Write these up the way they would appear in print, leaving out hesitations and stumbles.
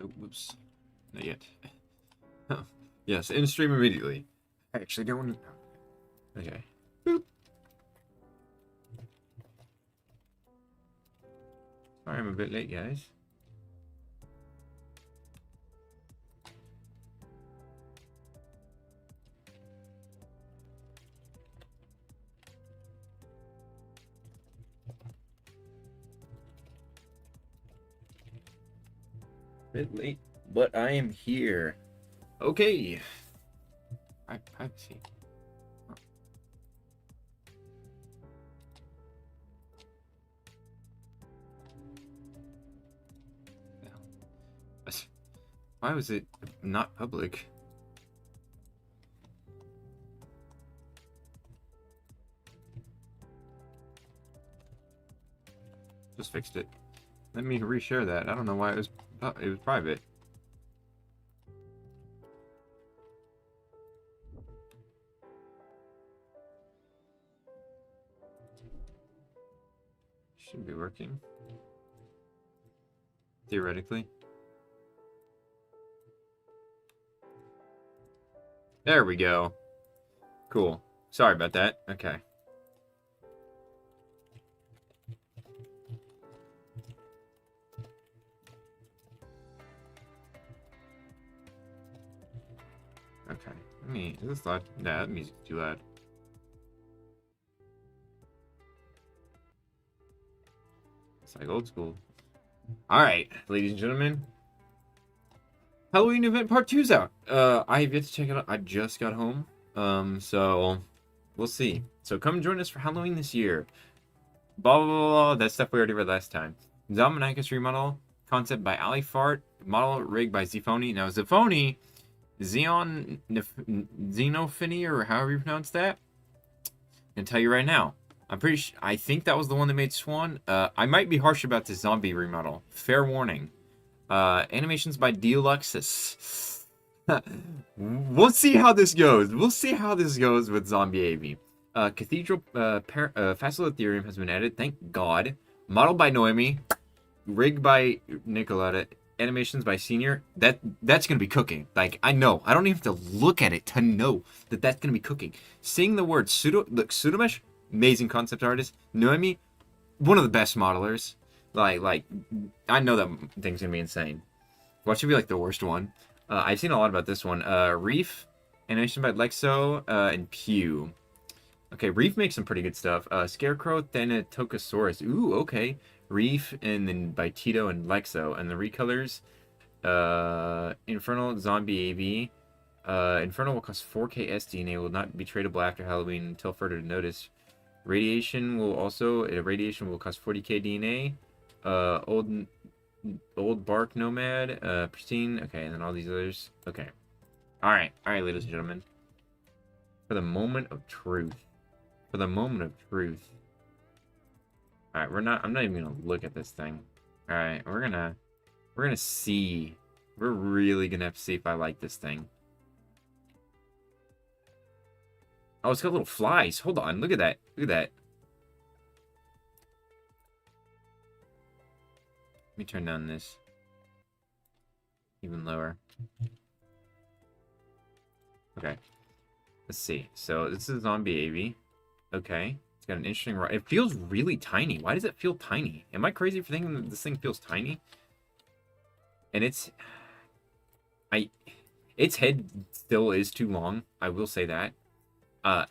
Oh, whoops. Not yet. Yes, in stream immediately. I actually don't want to... Okay. Boop. Sorry I'm a bit late, guys. Bit late, but I am here. Okay. Privacy. Why was it not public? Just fixed it. Let me reshare that. I don't know why it was private. Should be working. Theoretically. There we go. Cool. Sorry about that. Okay. Okay. Is this loud? Nah, that music's too loud. It's like old school. Alright, ladies and gentlemen. Halloween event part 2's out. I have yet to check it out. I just got home. So we'll see. So come join us for Halloween this year. Blah blah blah, blah. That stuff we already read last time. Zomaniacus remodel. Concept by Ali Fart. Model rig by Zifoni. Now Zifoni, Xenophony, or however you pronounce that. I'm gonna tell you right now. I'm pretty sure. I think that was the one that made Swan. I might be harsh about this zombie remodel. Fair warning. Animations by Deluxus. We'll see how this goes. We'll see how this goes with Zombie AV. Cathedral Facile Ethereum has been added. Thank God. Model by Noemi. Rig by Nicoletta. Animations by Senior. That's gonna be cooking. Like, I know. I don't even have to look at it to know that that's gonna be cooking. Seeing the word Pseudomesh, amazing concept artist. Noemi, one of the best modelers. Like, I know that thing's gonna be insane. What should be like the worst one? I've seen a lot about this one. Reef, animation by Lexo, and Pew. Okay, Reef makes some pretty good stuff. Scarecrow, Thanatosaurus. Ooh, okay. Reef, and then by Tito and Lexo. And the recolors, Infernal, Zombie AV. Infernal will cost 4K SDNA, will not be tradable after Halloween until further notice. Radiation will cost 40K DNA. Old Bark Nomad, Pristine, okay, and then all these others. Okay. Alright, ladies and gentlemen. For the moment of truth. Alright, I'm not even gonna look at this thing. Alright, we're gonna see. We're really gonna have to see if I like this thing. Oh, it's got little flies. Hold on, look at that. Look at that. Let me turn down this even lower. Okay. Let's see. So this is Zombie AV. Okay. It's got an interesting... It feels really tiny. Why does it feel tiny? Am I crazy for thinking that this thing feels tiny? And its head still is too long. I will say that.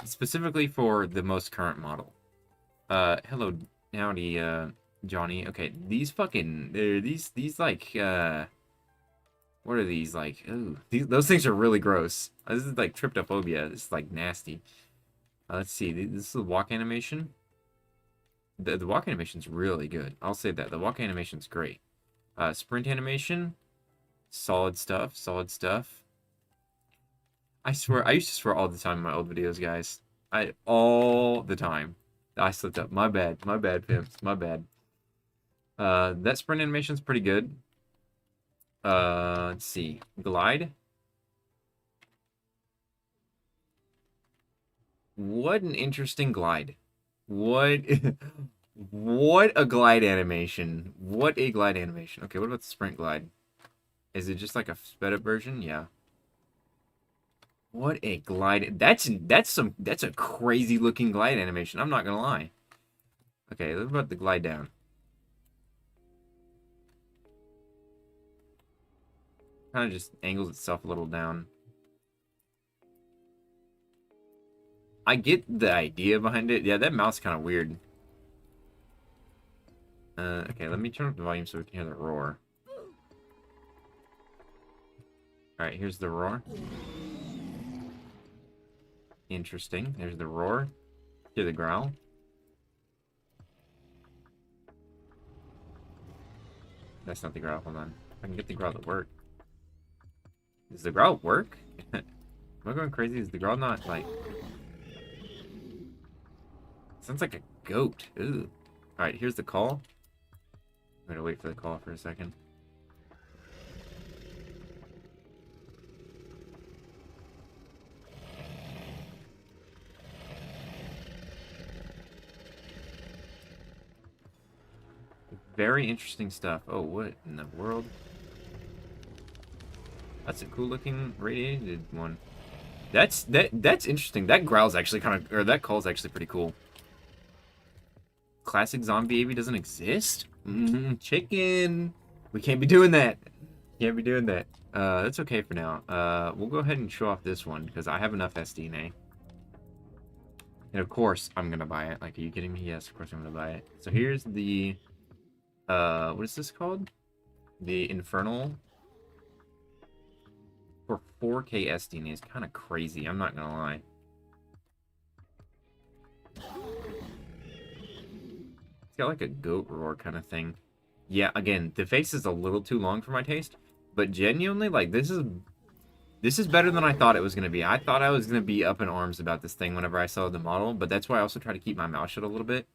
Specifically for the most current model. Hello, howdy, Johnny. Okay, these fucking... These like, what are these, like? Ooh, those things are really gross. This is like tryptophobia. This is like nasty. Let's see. This is the walk animation. The walk animation's really good. I'll say that. The walk animation's great. Sprint animation. Solid stuff. I swear, I used to swear all the time in my old videos, guys. All the time. I slipped up. My bad, pimps. My bad. That sprint animation's pretty good. Let's see. Glide. What an interesting glide. What what a glide animation. What a glide animation. Okay, what about the sprint glide? Is it just like a sped up version? Yeah. What a glide. That's a crazy looking glide animation. I'm not gonna lie. Okay, let's about the glide down. Kind of just angles itself a little down. I get the idea behind it. Yeah, that mouth's kind of weird. Okay, let me turn up the volume so we can hear the roar. Alright, here's the roar. Interesting. There's the roar. Hear the growl. That's not the growl. Hold on. I can get the growl to work. Does the growl work? Am I going crazy? Is the growl not, like... Sounds like a goat. Ooh. Alright, here's the call. I'm gonna wait for the call for a second. Very interesting stuff. Oh, what in the world? That's a cool looking radiated one. That's interesting. That growl's actually kind of, or that call's actually pretty cool. Classic zombie AV doesn't exist? Chicken. We can't be doing that. Can't be doing that. That's okay for now. We'll go ahead and show off this one because I have enough SDNA. And of course, I'm gonna buy it. Like, are you kidding me? Yes, of course I'm gonna buy it. So here's the, what is this called? The Infernal. For 4K SDNA is kind of crazy. I'm not gonna lie. It's got like a goat roar kind of thing. Yeah, again, the face is a little too long for my taste, but genuinely, like, this is better than I thought it was gonna be. I thought I was gonna be up in arms about this thing whenever I saw the model, but that's why I also try to keep my mouth shut a little bit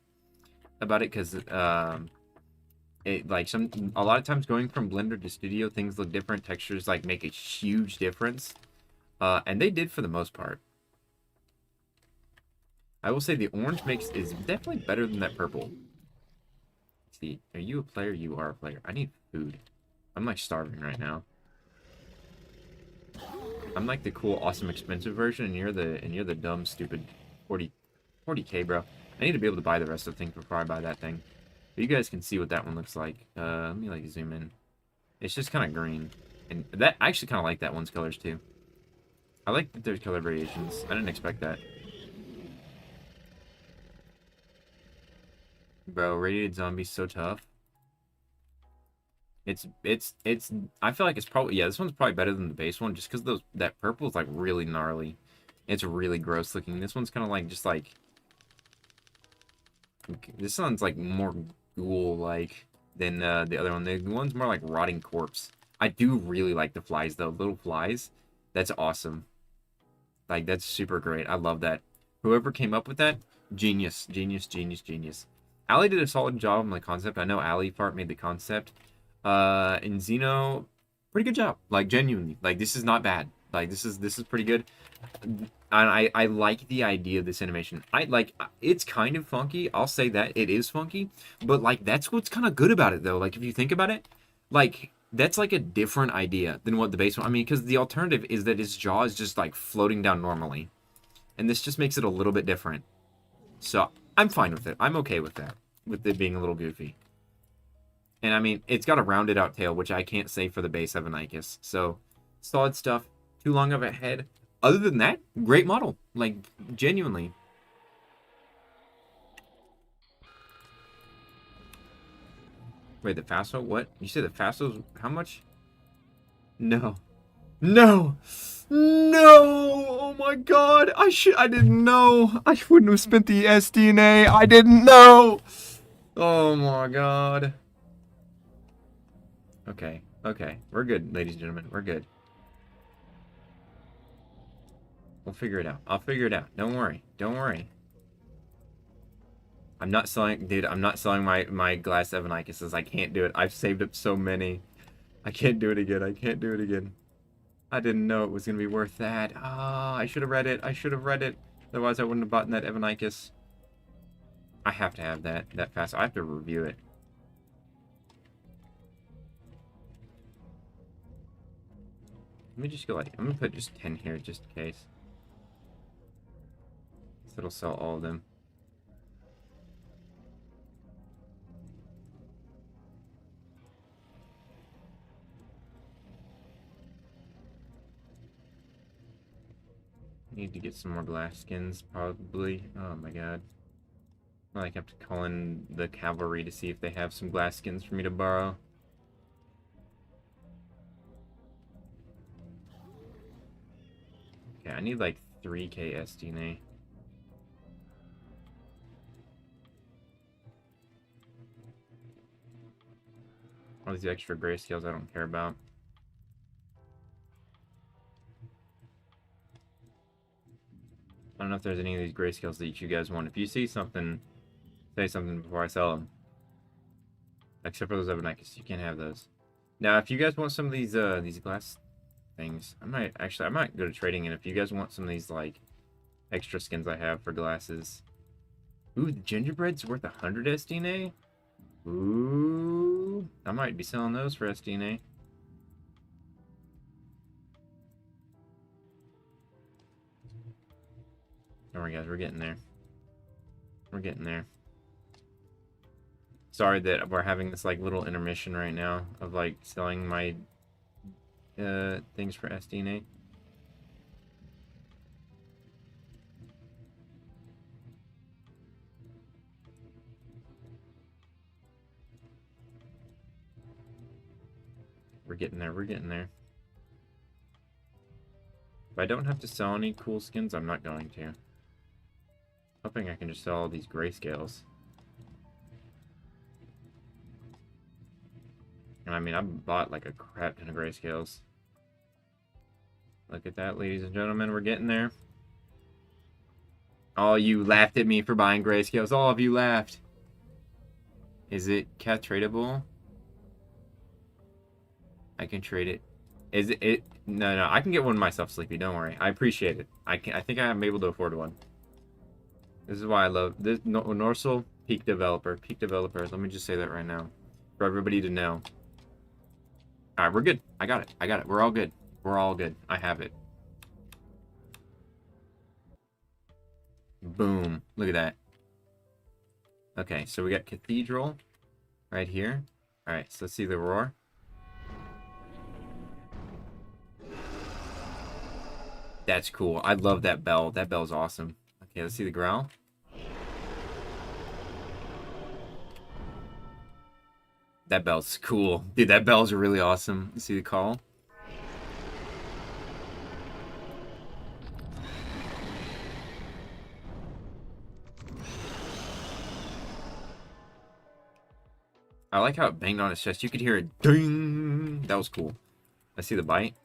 about it, because it, like, a lot of times going from Blender to Studio, things look different. Textures like make a huge difference, and they did for the most part. I will say the orange mix is definitely better than that purple. See, are you a player? You are a player. I need food. I'm like starving right now. I'm like the cool, awesome, expensive version, and you're the dumb, stupid 40K, bro. I need to be able to buy the rest of the things before I buy that thing. But you guys can see what that one looks like. Let me like zoom in. It's just kind of green, and that I actually kind of like that one's colors too. I like that there's color variations. I didn't expect that. Bro, Radiated Zombie's so tough. It's I feel like it's probably, yeah, this one's probably better than the base one just because that purple is like really gnarly. It's really gross looking. This one's kind of like just like, this one's like more ghoul like than the other one. The one's more like rotting corpse. I do really like the flies though, little flies. That's awesome. Like, that's super great. I love that. Whoever came up with that, genius, genius, genius, genius. Ali did a solid job on the concept. I know Ali Fart made the concept. And Xeno, pretty good job. Like, genuinely. Like, this is not bad. Like, this is pretty good. And I like the idea of this animation. It's kind of funky. I'll say that. It is funky. But, like, that's what's kind of good about it, though. Like, if you think about it, like, that's, like, a different idea than what the base one. I mean, because the alternative is that his jaw is just, like, floating down normally. And this just makes it a little bit different. So, I'm fine with it. I'm okay with that. With it being a little goofy. And, I mean, it's got a rounded out tail, which I can't say for the base Evanicus. So, solid stuff. Too long of a head. Other than that, great model. Like, genuinely. Wait, the Faso? What? You said the Faso's how much? No. No! No! Oh my god! I didn't know! I wouldn't have spent the SDNA! I didn't know! Oh my god. Okay, okay. We're good, ladies and gentlemen. We're good. We'll figure it out. I'll figure it out. Don't worry. Don't worry. I'm not selling, dude, I'm not selling my glass Evanicuses. I can't do it. I've saved up so many. I can't do it again. I can't do it again. I didn't know it was going to be worth that. Ah, I should have read it. I should have read it. Otherwise, I wouldn't have bought that Evanicus. I have to have that fast. I have to review it. Let me just go like, I'm gonna put just 10 here just in case. So it'll sell all of them. Need to get some more glass skins, probably. Oh my god. I like have to call in the cavalry to see if they have some glass skins for me to borrow. Okay, I need like 3k SDNA. All these extra grayscales I don't care about. I don't know if there's any of these grayscales that you guys want. If you see something, say something before I sell them. Except for those Evanicus, you can't have those. Now, if you guys want some of these glass things, I might go to trading. And if you guys want some of these like extra skins I have for glasses, ooh, the gingerbread's worth 100 SDNA. Ooh, I might be selling those for SDNA. Don't worry, guys, we're getting there. We're getting there. Sorry that we're having this like little intermission right now of like selling my things for SDNA. We're getting there, we're getting there. If I don't have to sell any cool skins, I'm not going to. Hoping I can just sell all these grayscales. And I mean, I bought like a crap ton of grayscales. Look at that, ladies and gentlemen, we're getting there. Oh, you laughed at me for buying grayscales. All of you laughed. Is it cat tradable? I can trade it. Is it? No, I can get one myself, Sleepy. Don't worry. I appreciate it. I think I'm able to afford one. This is why I love this. Norsal peak developer. Peak developer. Let me just say that right now, for everybody to know. All right, we're good. I got it. I got it. We're all good. We're all good. I have it. Boom. Look at that. Okay, so we got Cathedral right here. All right, so let's see the roar. That's cool. I love that bell. That bell's awesome. Okay, let's see the growl. That bell's cool. Dude, that bell's really awesome. Let's see the call. I like how it banged on his chest. You could hear it ding. That was cool. Let's see the bite.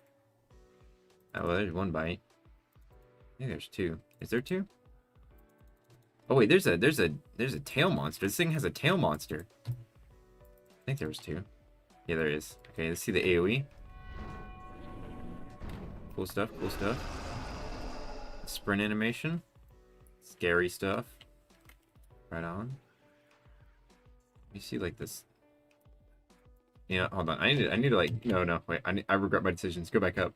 Oh, well, there's one bite. I think there's two. Is there two? Oh wait, there's a tail monster. This thing has a tail monster. I think there was two. Yeah, there is. Okay, let's see the AoE. Cool stuff, cool stuff. Sprint animation. Scary stuff. Right on. You see like this. Yeah, hold on. I need to like no, wait. I regret my decisions. Go back up.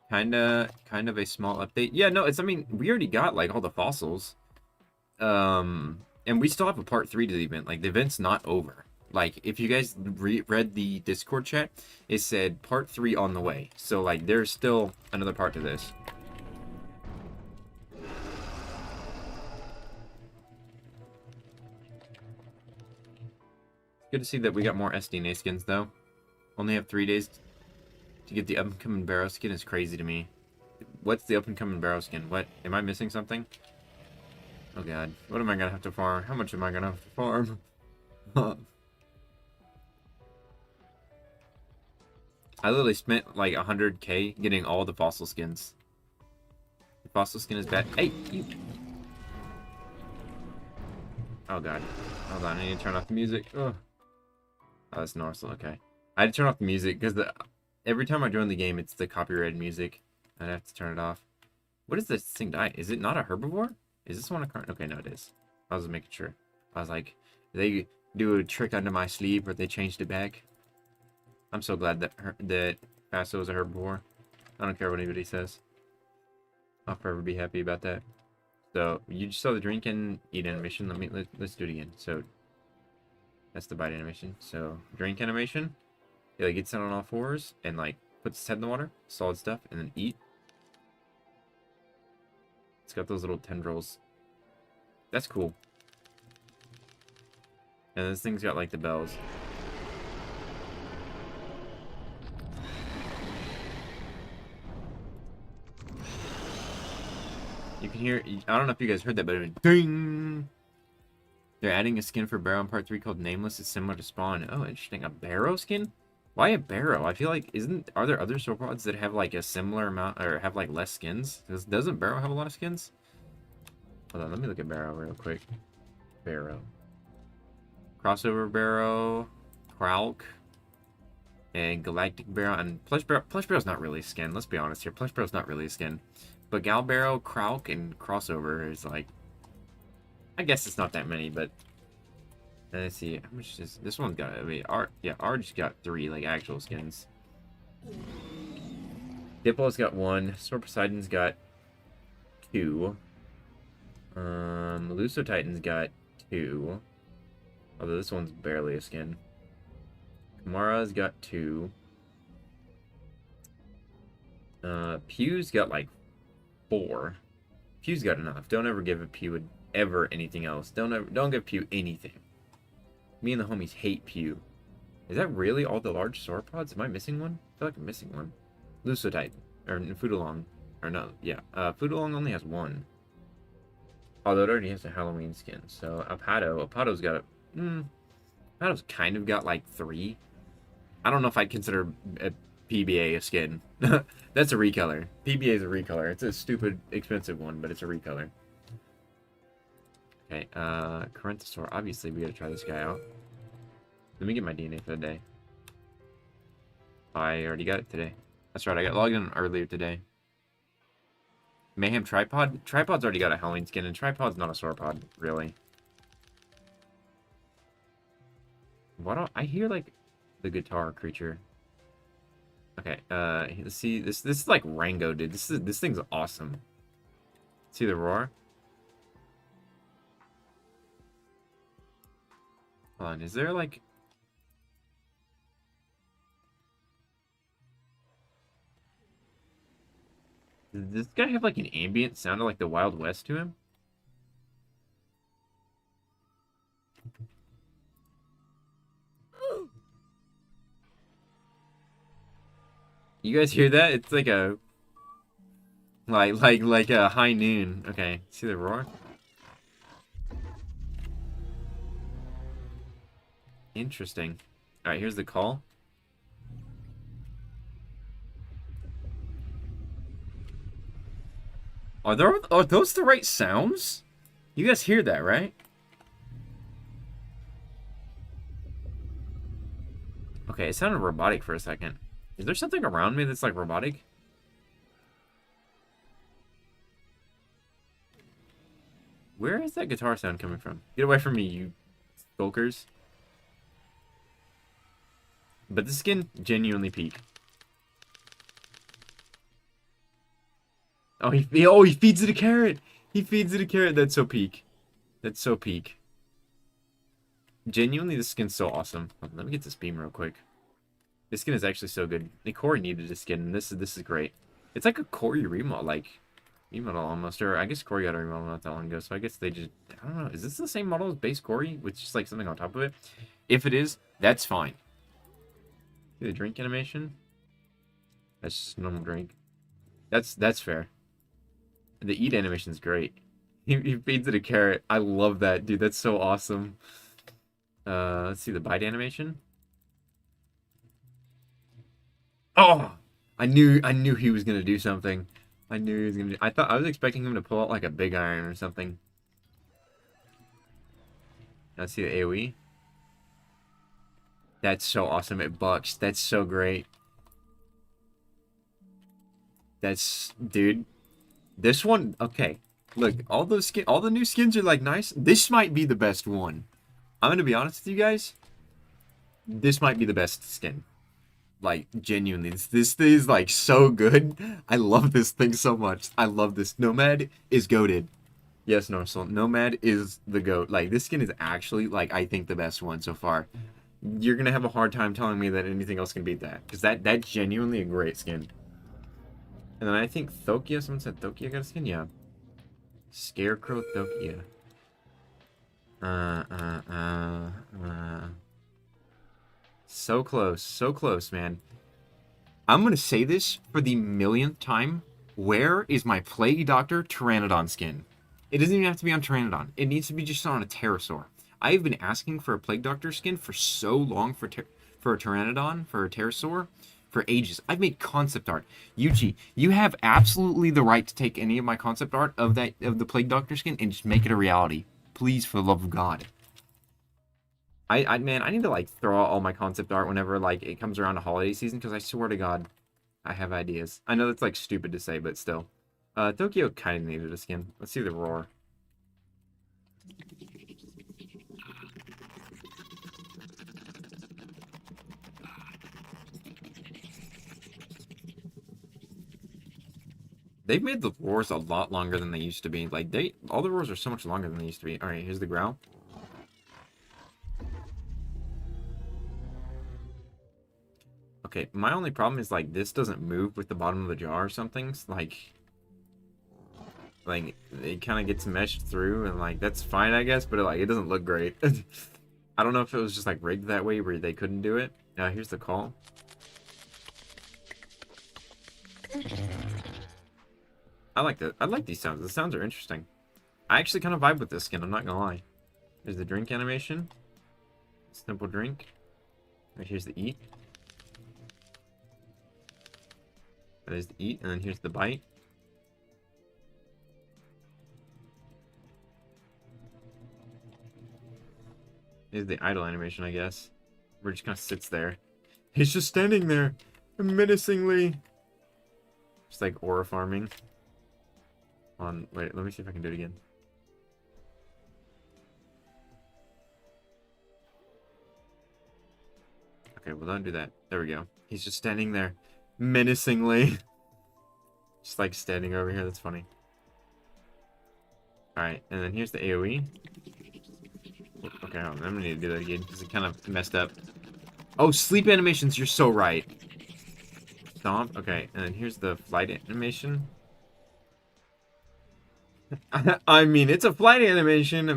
Kind of a small update. Yeah, no, I mean, we already got like all the fossils. And we still have a part 3 to the event. Like the event's not over. Like if you guys read the Discord chat, it said part 3 on the way. So like there's still another part to this. Good to see that we got more SDNA skins though. Only have 3 days to get the up-and-coming barrow skin is crazy to me. What's the up-and-coming barrow skin? What? Am I missing something? Oh god. What am I gonna have to farm? How much am I gonna have to farm? I literally spent like 100k getting all the fossil skins. The fossil skin is bad. Hey! You. Oh god. Hold on, I need to turn off the music. Ugh. Oh, that's Norsal, okay. I had to turn off the music because every time I join the game, it's the copyrighted music. I'd have to turn it off. What is this thing die? Is it not a herbivore? Is this one a current? Okay, no, it is. I was making sure. I was like, did they do a trick under my sleeve or they changed it back? I'm so glad that Paso as a herbivore. I don't care what anybody says. I'll forever be happy about that. So you just saw the drink and eat animation. Let's do it again. So that's the bite animation. So drink animation. It like gets down on all fours and like puts its head in the water, solid stuff, and then eat. It's got those little tendrils. That's cool. And this thing's got like the bells. You can hear, I don't know if you guys heard that, but it went ding! They're adding a skin for Barrow in Part 3 called Nameless. It's similar to Spawn. Oh, interesting. A Barrow skin? Why a Barrow? I feel like, are there other sauropods that have like a similar amount, or have like less skins? Doesn't Barrow have a lot of skins? Hold on, let me look at Barrow real quick. Barrow. Crossover Barrow, Krauk, and Galactic Barrow, and Plush Barrow. Plush Barrow's not really a skin, let's be honest here. Plush Barrow's not really a skin. But Gal Barrow, Krauk, and Crossover is like... I guess it's not that many, but... Let's see, how much is... This one's got... I mean, Arg's got 3, like, actual skins. Diplo's got 1. Sword Poseidon's got 2. Meluso Titan's got 2. Although this one's barely a skin. Kamara's got 2. Pew's got like 4. Pew's got enough. Don't ever give a Pew ever anything else. Don't give Pew anything. Me and the homies hate Pew. Is that really all the large sauropods? Am I missing one? I feel like I'm missing one. Lusotype. Or Fudalong. Or no, yeah. Fudalong only has 1. Although it already has a Halloween skin. So Apado's got a... Apado's kind of got like 3. I don't know if I'd consider a PBA a skin. That's a recolor. PBA is a recolor. It's a stupid, expensive one, but it's a recolor. Okay, Dinosaur. Obviously, we gotta try this guy out. Let me get my DNA for the day. I already got it today. That's right, I got logged in earlier today. Mayhem Tripod? Tripod's already got a Halloween skin, and Tripod's not a sauropod, really. I hear, like, the guitar creature. Okay, let's see. This is like Rango, dude. This thing's awesome. See the roar? Hold on, is there like... Does this guy have like an ambient sound of like the Wild West to him? You guys hear that? It's like a... Like a high noon. Okay, see the roar? Interesting. Alright, here's the call. Are those the right sounds? You guys hear that, right? Okay, it sounded robotic for a second. Is there something around me that's like robotic? Where is that guitar sound coming from? Get away from me, you skulkers. But the skin genuinely peak. Oh, he feeds it a carrot. He feeds it a carrot. That's so peak. That's so peak. Genuinely, this skin's so awesome. Let me get this beam real quick. This skin is actually so good. The Corey needed a skin, and this is great. It's like a Corey remodel, remodel almost. Or I guess Corey got a remodel not that long ago, so I guess they just... I don't know. Is this the same model as base Corey with just like something on top of it? If it is, that's fine. See the drink animation? That's just normal drink. That's fair. The eat animation is great. He feeds it a carrot. I love that, dude. That's so awesome. Let's see the bite animation. Oh, I knew he was gonna do something. I knew he was gonna. I was expecting him to pull out like a big iron or something. Let's see the AOE. That's so awesome. It bucks. That's so great. Dude. This one, okay. Look, all the new skins are like nice. This might be the best one. I'm gonna be honest with you guys. This might be the best skin. Like, genuinely, this thing is, like, so good. I love this thing so much. I love this. Nomad is goated. Yes, Norसल. Nomad is the GOAT. Like, this skin is actually, like, I think the best one so far. You're gonna have a hard time telling me that anything else can beat that. Because that's genuinely a great skin. And then I think Thokia, someone said Thokia got a skin? Yeah. Scarecrow Thokia. So close, man. I'm gonna say this for the millionth time. Where is my Plague Doctor Pteranodon skin? It doesn't even have to be on Pteranodon. It needs to be just on a Pterosaur. I've been asking for a Plague Doctor skin for so long for a Pteranodon, for a Pterosaur, for ages. I've made concept art. Yuji, you have absolutely the right to take any of my concept art of the Plague Doctor skin and just make it a reality. Please, for the love of God. Man, I need to, like, throw out all my concept art whenever, like, it comes around to holiday season, because I swear to God, I have ideas. I know that's, like, stupid to say, but still. Tokyo kind of needed a skin. Let's see the roar. They've made the roars a lot longer than they used to be. Like, all the roars are so much longer than they used to be. Alright, here's the growl. Okay, my only problem is, like, this doesn't move with the bottom of the jar or something. It's like, it kind of gets meshed through, and, like, that's fine, I guess, but, like, it doesn't look great. I don't know if it was just, like, rigged that way where they couldn't do it. Now, here's the call. I like that. I like these sounds. The sounds are interesting. I actually kind of vibe with this skin, I'm not gonna lie. There's the drink animation. Simple drink. Right, here's the eat. There's the eat, and then here's the bite. Here's the idle animation, I guess. Where it just kind of sits there. He's just standing there, menacingly. Just like aura farming. Wait, let me see if I can do it again. Okay, well, don't do that. There we go. He's just standing there, menacingly. Just like standing over here. That's funny. Alright, and then here's the AoE. Okay, I'm gonna need to do that again because it kind of messed up. Oh, sleep animations. You're so right. Stomp. Okay, and then here's the flight animation. I mean, it's a flight animation.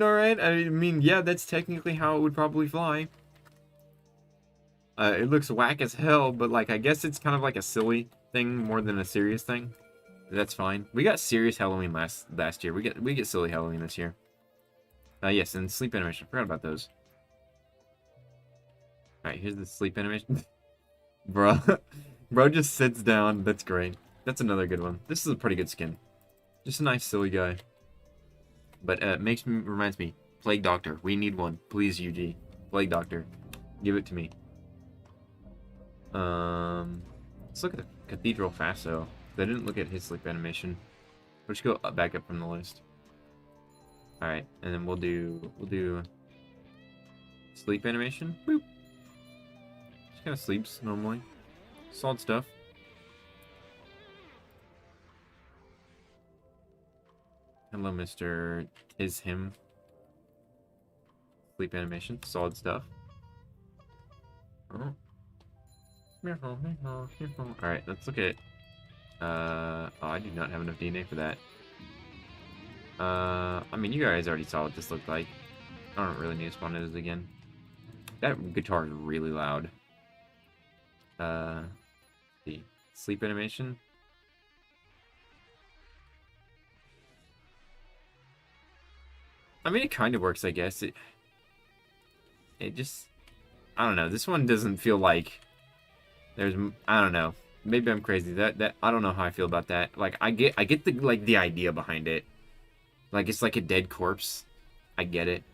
Alright. I mean, yeah, that's technically how it would probably fly. It looks whack as hell, but, like, I guess it's kind of like a silly thing more than a serious thing. That's fine. We got serious Halloween last year. We get silly Halloween this year. Yes, and sleep animation. Forgot about those. Alright, here's the sleep animation. Bro. Bro just sits down. That's great. That's another good one. This is a pretty good skin. Just a nice, silly guy. But, reminds me. Plague Doctor. We need one. Please, UG. Plague Doctor. Give it to me. Let's look at the Cathedral Faso. I didn't look at his sleep animation. Let's go back up from the list. Alright, and then we'll do sleep animation. Boop. Just kind of sleeps normally. Solid stuff. Hello, Mr. Is him. Sleep animation. Solid stuff. Oh. Alright, let's look at oh, I do not have enough DNA for that. I mean, you guys already saw what this looked like. I don't really need to spawn it again. That guitar is really loud. The sleep animation. I mean, it kind of works, I guess. It just, I don't know. This one doesn't feel like there's, I don't know. Maybe I'm crazy. That I don't know how I feel about that. Like, I get the idea behind it. Like, it's like a dead corpse. I get it.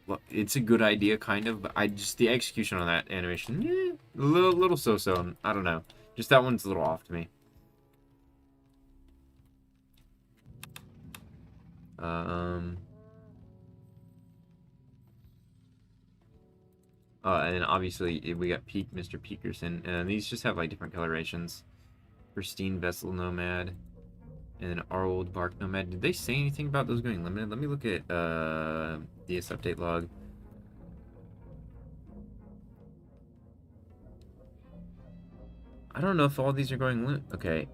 Look, it's a good idea, kind of, but the execution on that animation, a little so-so. I don't know. Just that one's a little off to me. And then obviously we got Peak, Mr. Peakerson, and these just have like different colorations. Pristine Vessel Nomad, and then our old Bark Nomad. Did they say anything about those going limited? Let me look at DS update log. I don't know if all these are going limit. Okay.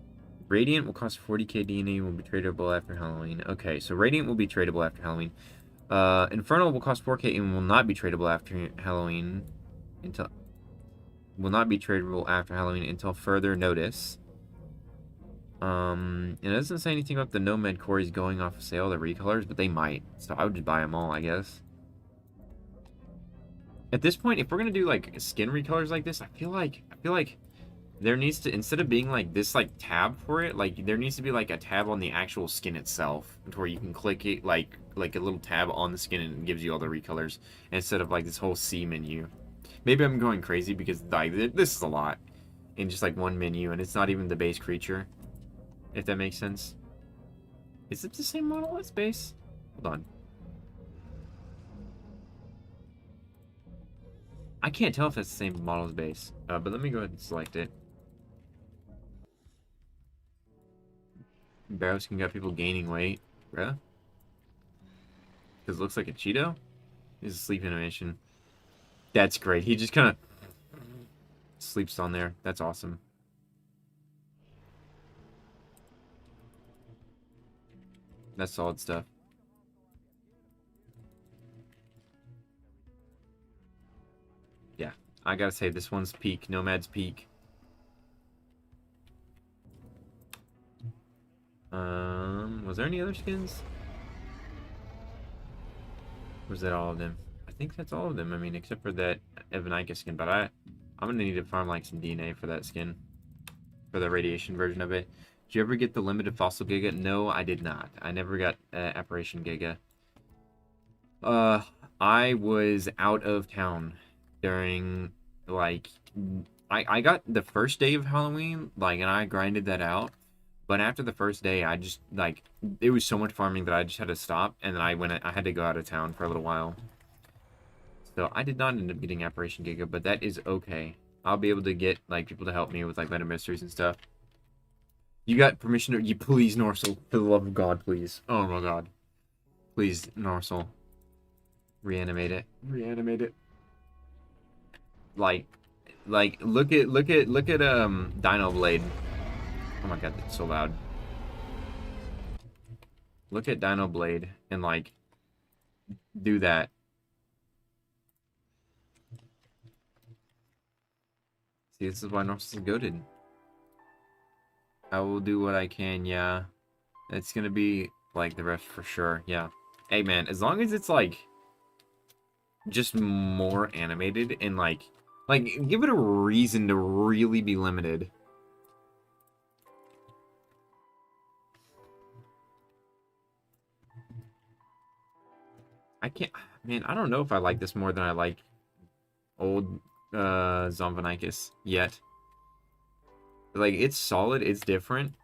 Radiant will cost 40k DNA, will be tradable after Halloween. Okay, so Radiant will be tradable after Halloween. Infernal will cost 4k and will not be tradable after Halloween until further notice. It doesn't say anything about the Nomad Coreys going off of sale, the recolors, but they might. So I would just buy them all, I guess. At this point, if we're gonna do like skin recolors like this, I feel like there needs to, instead of being like this like tab for it, like there needs to be like a tab on the actual skin itself, to where you can click it like a little tab on the skin and it gives you all the recolors, instead of like this whole C menu. Maybe I'm going crazy because like this is a lot in just like one menu, and it's not even the base creature, if that makes sense. Is it the same model as base? Hold on. I can't tell if it's the same model as base, but let me go ahead and select it. Barrows can get people gaining weight, bruh. Because it looks like a Cheeto. He's a sleep animation. That's great. He just kind of sleeps on there. That's awesome. That's solid stuff. Yeah, I gotta say, this one's peak. Nomad's peak. Was there any other skins? Or was that all of them? I think that's all of them. I mean, except for that Evanica skin. But I'm gonna need to farm like some DNA for that skin, for the radiation version of it. Did you ever get the limited fossil Giga? No, I did not. I never got Apparition Giga. I was out of town during like I got the first day of Halloween, like, and I grinded that out. But after the first day, I just, like, it was so much farming that I just had to stop, and then I had to go out of town for a little while. So I did not end up getting Apparition Giga, but that is okay. I'll be able to get, like, people to help me with, like, Meta Mysteries and stuff. You got permission to, you please, Norsel, for the love of God, please. Oh my God. Please, Norsel. Reanimate it. Reanimate it. Like, look at, Dino Blade. Oh my God, that's so loud. Look at Dino Blade and, like, do that. See, this is why Norse is goated. I will do what I can, yeah. It's gonna be, like, the rest for sure, yeah. Hey, man, as long as it's, like, just more animated and, like, give it a reason to really be limited. I can't, man, I don't know if I like this more than I like old Zomvanicus yet. Like, it's solid, it's different,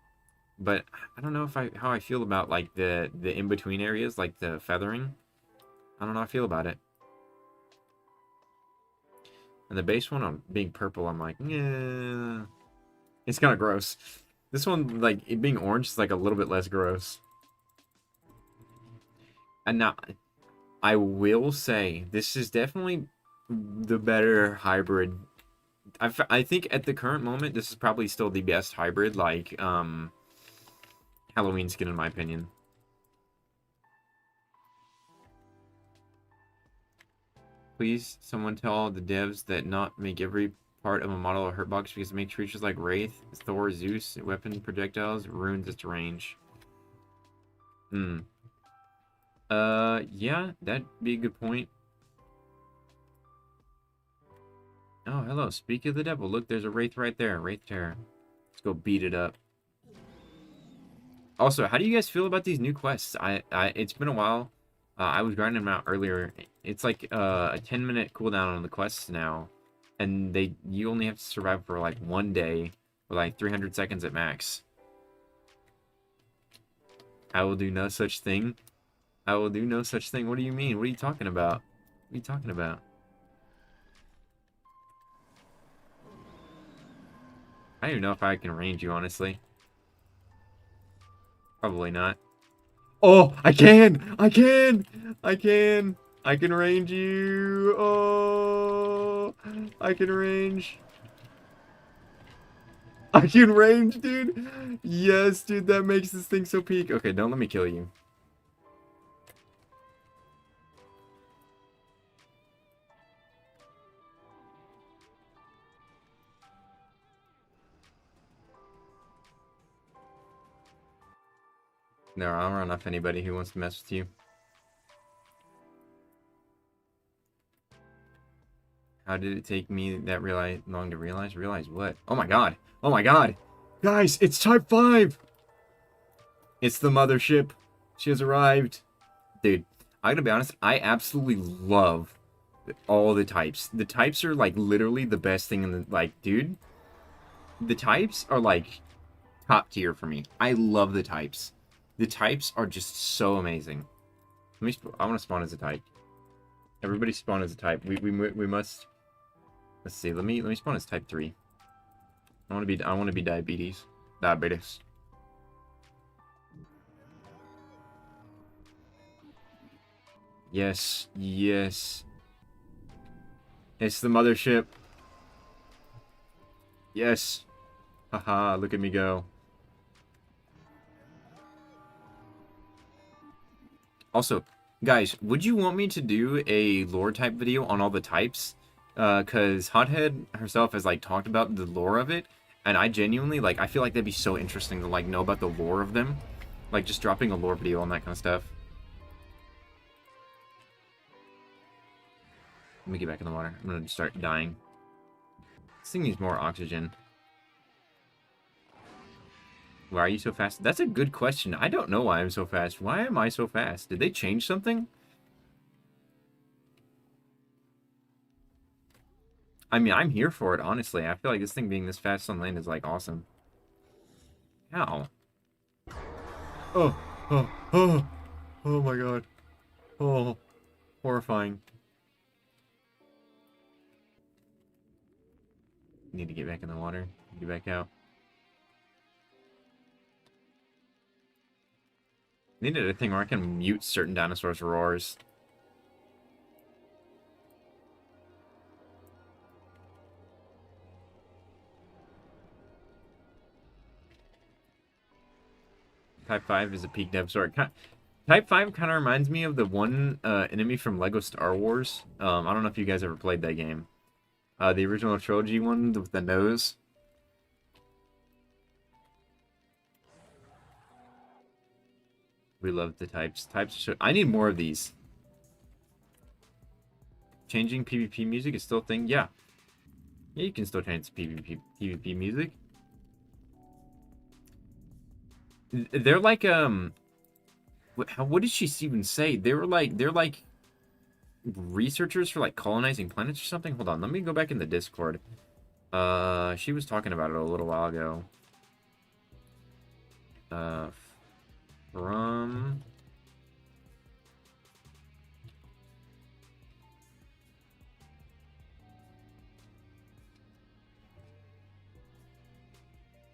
but I don't know if how I feel about like the in-between areas, like the feathering. I don't know how I feel about it. And the base one on being purple, I'm like, yeah, it's kind of gross. This one, like, it being orange is like a little bit less gross. And now, I will say, this is definitely the better hybrid. I think at the current moment, this is probably still the best hybrid, like, Halloween skin, in my opinion. Please, someone tell the devs that not make every part of a model a hurt box because it makes creatures like Wraith, Thor, Zeus, weapon projectiles, ruins its range. Yeah, that'd be a good point. Oh, hello. Speak of the devil. Look, there's a Wraith right there. Wraith Terror. Let's go beat it up. Also, how do you guys feel about these new quests? It's been a while. I was grinding them out earlier. It's like a 10-minute cooldown on the quests now, and you only have to survive for like 1 day, or like 300 seconds at max. I will do no such thing. I will do no such thing. What do you mean? What are you talking about? What are you talking about? I don't even know if I can range you, honestly. Probably not. Oh, I can! I can! I can! I can range you! Oh! I can range. I can range, dude! Yes, dude, that makes this thing so peak. Okay, don't let me kill you. No, I'll run off anybody who wants to mess with you. How did it take me that long to realize? Realize what? Oh my god! Oh my god! Guys, it's Type 5! It's the mothership. She has arrived. Dude, I gotta be honest, I absolutely love all the types. The types are like literally the best thing in the like, dude. The types are like top tier for me. I love the types. The types are just so amazing. I want to spawn as a type. Everybody spawn as a type. We must. Let's see. Let me spawn as type 3. I want to be diabetes. Diabetes. Yes. Yes. It's the mothership. Yes. Haha, look at me go. Also, guys, would you want me to do a lore type video on all the types? Cause Hothead herself has like talked about the lore of it, and I genuinely like I feel like that'd be so interesting to like know about the lore of them. Like just dropping a lore video on that kind of stuff. Let me get back in the water. I'm gonna start dying. This thing needs more oxygen. Why are you so fast? That's a good question. I don't know why I'm so fast. Why am I so fast? Did they change something? I mean, I'm here for it, honestly. I feel like this thing being this fast on land is, like, awesome. How? Oh, oh my god. Oh, horrifying. Need to get back in the water. Get back out. Needed a thing where I can mute certain dinosaurs' roars. Type 5 is a peak dev sword. Type 5 kind of reminds me of the one enemy from Lego Star Wars. I don't know if you guys ever played that game. The original trilogy one with the nose. We love the types. Types are so... I need more of these. Changing PvP music is still a thing? Yeah. Yeah, you can still change PvP music. They're like, what did she even say? They're like researchers for like colonizing planets or something. Hold on, let me go back in the Discord. She was talking about it a little while ago. From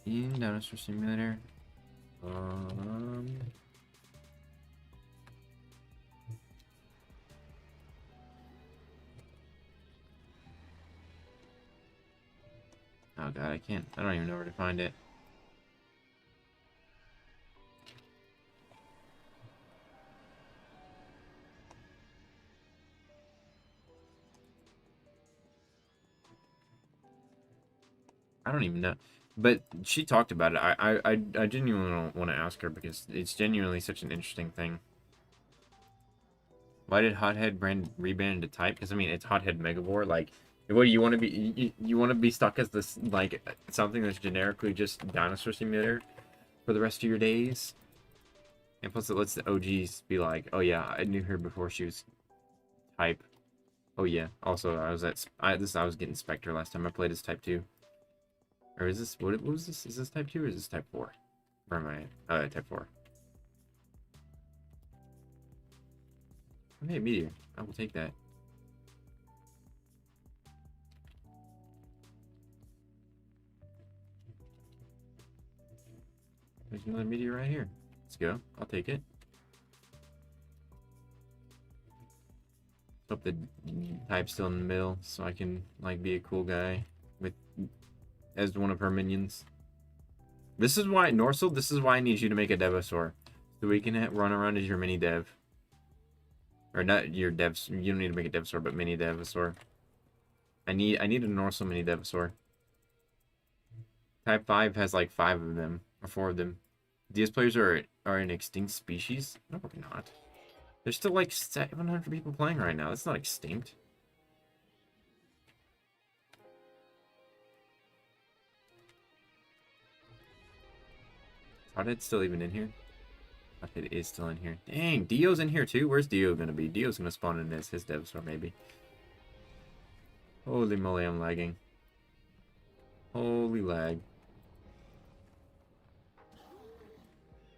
in Dinosaur Simulator. Oh god, I can't. I don't even know where to find it. I don't even know. But she talked about it. I genuinely want to ask her because it's genuinely such an interesting thing. Why did Hothead rebrand into type? Because I mean, it's Hothead Megavore. Like, what do you want to be? You want to be stuck as this like something that's generically just Dinosaur Simulator for the rest of your days? And plus, it lets the OGs be like, oh yeah, I knew her before she was type. Oh yeah. Also, I was getting Spectre last time I played as type 2. Or is this what was this? Is this type 2 or is this type 4? Where am I? Type 4. Hey, meteor. I will take that. There's another meteor right here. Let's go. I'll take it. Hope the type's still in the middle, so I can like be a cool guy with as one of her minions. This is why Norsel. This is why I need you to make a Devosaur, so we can run around as your mini dev, or not your devs. You don't need to make a Devosaur, but mini Devosaur. I need a Norsel mini Devosaur. Type 5 has like 5 of them, or 4 of them. These players are an extinct species? No, we're not. There's still like 700 people playing right now. That's not extinct. Hardhead's still even in here? Hardhead is still in here. Dang, Dio's in here too? Where's Dio gonna be? Dio's gonna spawn in as his Devastator maybe. Holy moly, I'm lagging. Holy lag.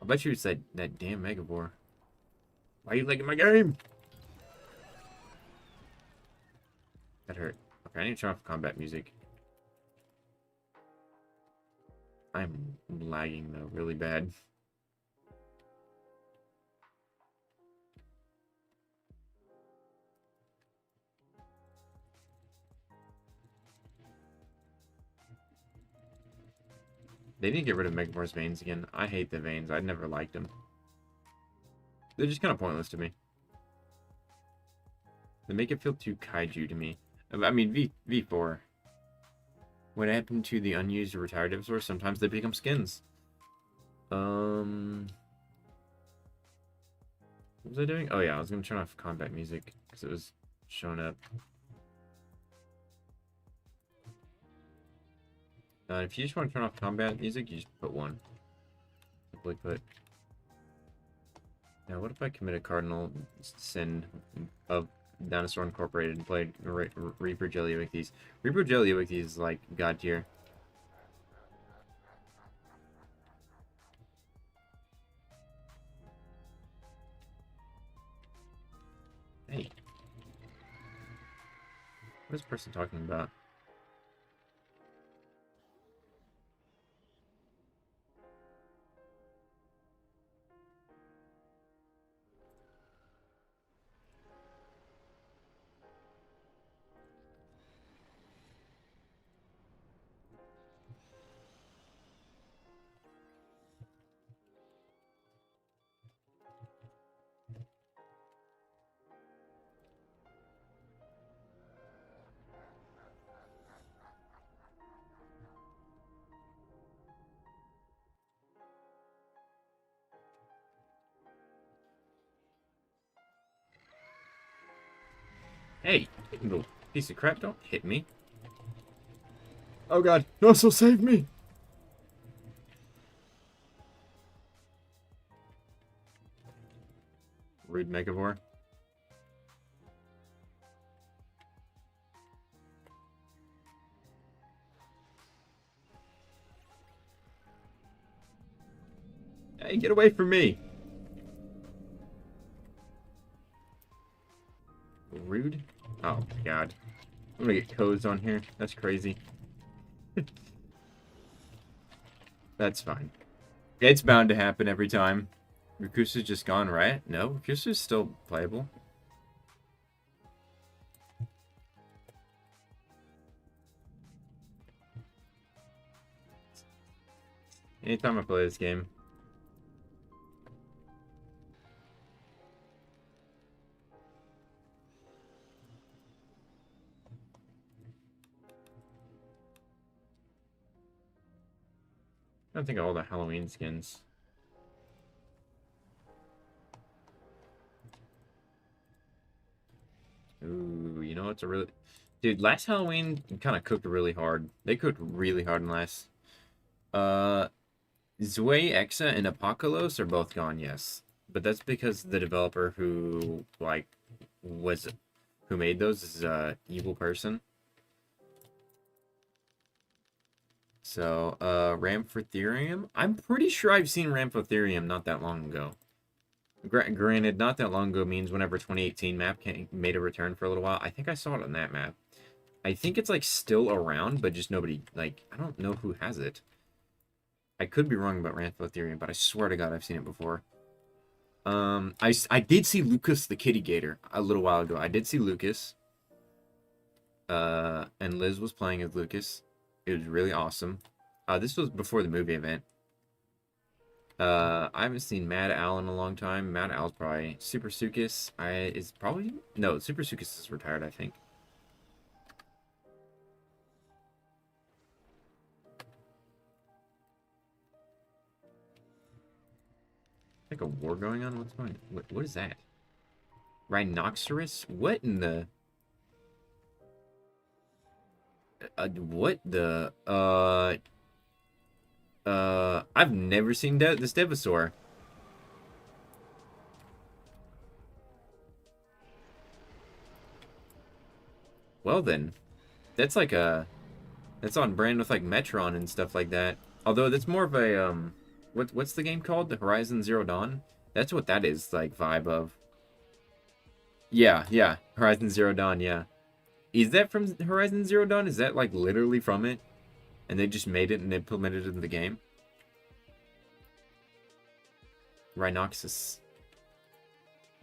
I bet you it's that damn Megavore. Why are you lagging my game? That hurt. Okay, I need to turn off combat music. I'm lagging though, really bad. They need to get rid of Megavore's veins again. I hate the veins. I never liked them. They're just kind of pointless to me. They make it feel too kaiju to me. I mean, V4. What happened to the unused or retired Devasaurs? Sometimes they become skins. What was I doing? Oh yeah, I was gonna turn off combat music because it was showing up. If you just want to turn off combat music, you just put 1. Simply put. Now, what if I commit a cardinal sin of Dinosaur Incorporated and played Reaper Jellywick? Reaper Jellywick is like god tier. Hey. What is this person talking about? Hey, little piece of crap, don't hit me. Oh god, no, so save me! Rude Megavore. Hey, get away from me! Rude? Oh my god. I'm gonna get codes on here. That's crazy. That's fine. It's bound to happen every time. Rakusa's just gone, right? No, Rakusa's still playable. Anytime I play this game. I don't think of all the Halloween skins. Ooh, you know what's a really... Dude, last Halloween kind of cooked really hard. They cooked really hard in last. Zwei, Exa, and Apocalypse are both gone, yes. But that's because the developer who, like, who made those is a evil person. So, Ramphotherium? I'm pretty sure I've seen Ramphotherium not that long ago. Granted, not that long ago means whenever 2018 map made a return for a little while. I think I saw it on that map. I think it's, like, still around, but just nobody, like, I don't know who has it. I could be wrong about Rantholotherium, but I swear to God I've seen it before. I did see Lucas the Kitty Gator a little while ago. I did see Lucas. And Liz was playing as Lucas. It was really awesome. This was before the movie event. I haven't seen Mad Al in a long time. Mad Al's probably Super Sucus. Is probably no Super Sucus is retired, I think. Like a war going on. What's going? What is that? Rhinoceros? What in the? What the? I've never seen this Devasaur. Well then, that's like that's on brand with like Metron and stuff like that. Although that's more of a what's the game called? The Horizon Zero Dawn. That's what that is like vibe of. Yeah, yeah, Horizon Zero Dawn. Yeah, is that from Horizon Zero Dawn? Is that like literally from it? And they just made it and implemented it in the game. Rhinoxus.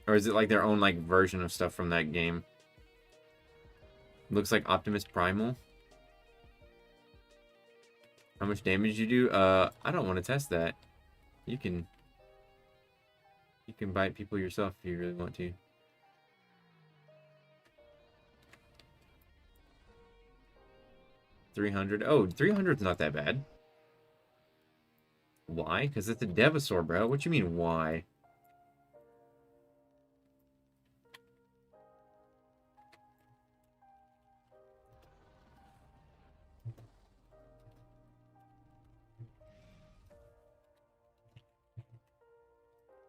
Or is it like their own like version of stuff from that game? Looks like Optimus Primal. How much damage you do? I don't want to test that. You can bite people yourself if you really want to. 300. Oh, 300's not that bad. Why? Because it's a Devasaur, bro. What you mean, why?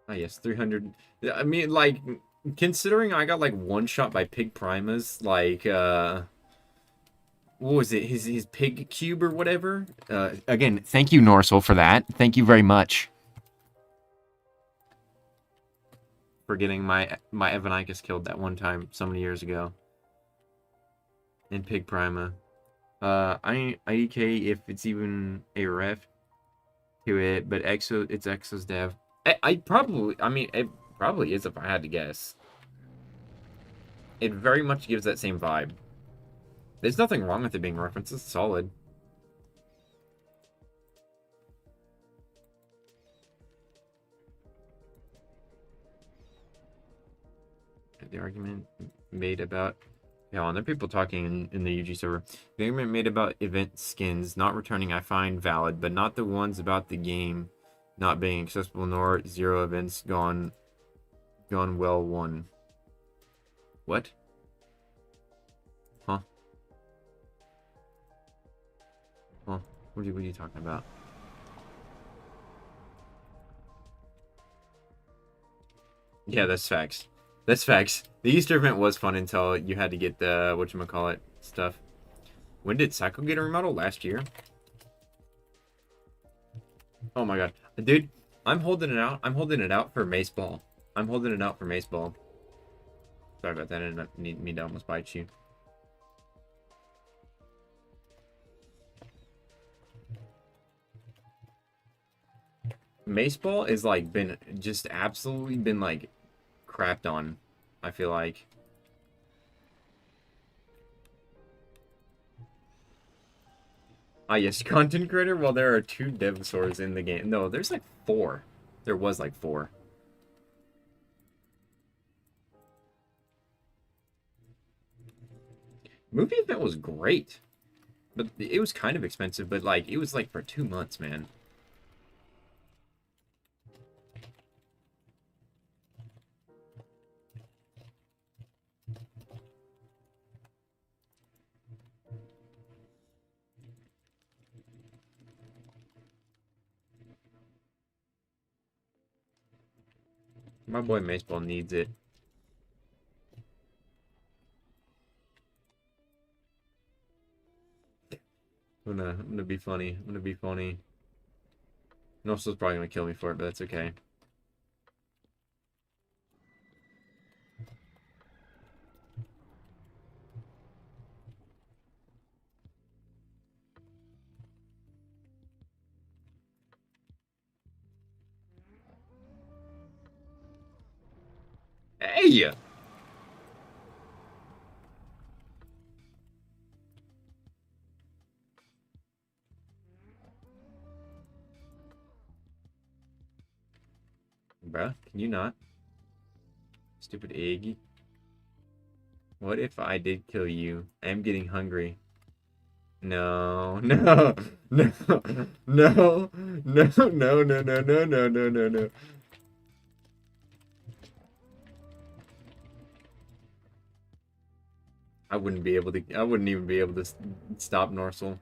Ah, yes, 300. I mean, like, considering I got, like, one shot by Pig Primas, like, what was it? His Pig Cube or whatever? Again, thank you, Norsel, for that. Thank you very much. For getting my Evanicus killed that one time so many years ago. In Pig Prima. IDK if it's even a ref to it, but it's Exo's dev. I mean, it probably is if I had to guess. It very much gives that same vibe. There's nothing wrong with it being referenced. It's solid. The argument made about... Yeah, and there are people talking in the UG server. The argument made about event skins not returning I find valid, but not the ones about the game not being accessible nor 0 events gone well won. What? Huh? Huh? What are you talking about? Yeah, that's facts. That's facts. The Easter event was fun until you had to get the whatchamacallit stuff. When did Psycho get a remodel? Last year? Oh my god. Dude, I'm holding it out. I'm holding it out for Maceball. I'm holding it out for Maceball. Sorry about that. I didn't mean to almost bite you. Maceball is like been just absolutely been like crapped on, I feel like. Ah, yes, content creator? Well, there are 2 Devasaurs in the game. No, there's like 4. There was like 4. Movie event was great. But it was kind of expensive, but like, it was like for 2 months, man. My boy Maceball needs it. I'm gonna be funny. I'm gonna be funny. Nocel's probably gonna kill me for it, but that's okay. Hey! Bruh, can you not? Stupid egg. What if I did kill you? I am getting hungry. No, no, no, no, no, no, no, no, no, no, no, no, no. I wouldn't be able to. I wouldn't even be able to stop Norsel.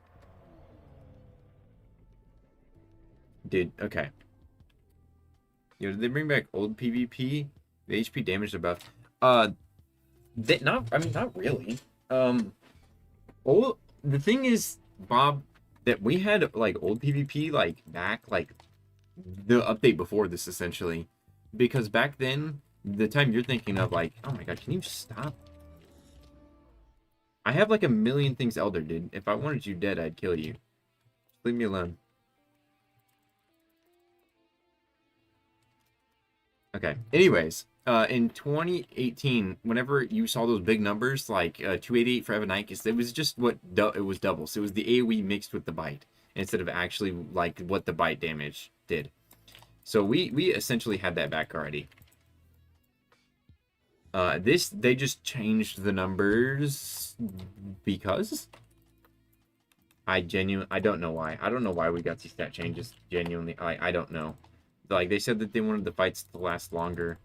Dude, okay. Yo, did they bring back old PvP? The HP damage buff. Uh, they not. I mean, not really. Um, old. The thing is, Bob, that we had like old PvP like back like the update before this essentially, because back then the time you're thinking of like, oh my god, can you stop? I have like a million things Elder did. If I wanted you dead, I'd kill you. Just leave me alone. Okay. Anyways, in 2018, whenever you saw those big numbers like 288 for Evanikis, it was just what it was doubles. It was the AoE mixed with the bite instead of actually like what the bite damage did. So we essentially had that back already. They just changed the numbers because I don't know why. I don't know why we got these stat changes. Genuinely, I don't know. Like they said that they wanted the fights to last longer,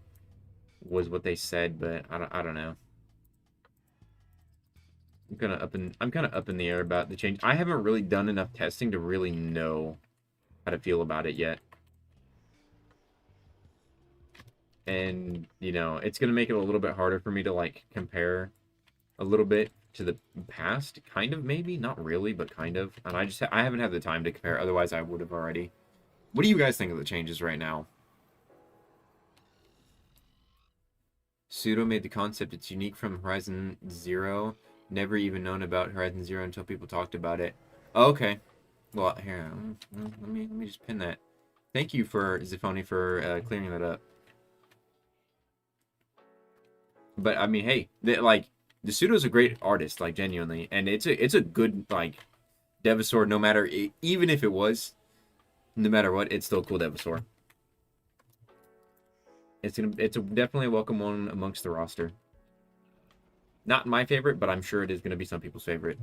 was what they said, but I don't know. I'm kind of up in the air about the change. I haven't really done enough testing to really know how to feel about it yet. And, you know, it's going to make it a little bit harder for me to, like, compare a little bit to the past. Kind of, maybe. Not really, but kind of. And I haven't had the time to compare. Otherwise, I would have already. What do you guys think of the changes right now? Pseudo made the concept. It's unique from Horizon Zero. Never even known about Horizon Zero until people talked about it. Oh, okay. Well, here, let me just pin that. Thank you for Zifoni for clearing that up. But I mean, hey, like the pseudo's a great artist, like genuinely, and it's a good like Devasaur. No matter even if it was, no matter what, it's still a cool Devasaur. It's definitely a welcome one amongst the roster. Not my favorite, but I'm sure it is gonna be some people's favorite.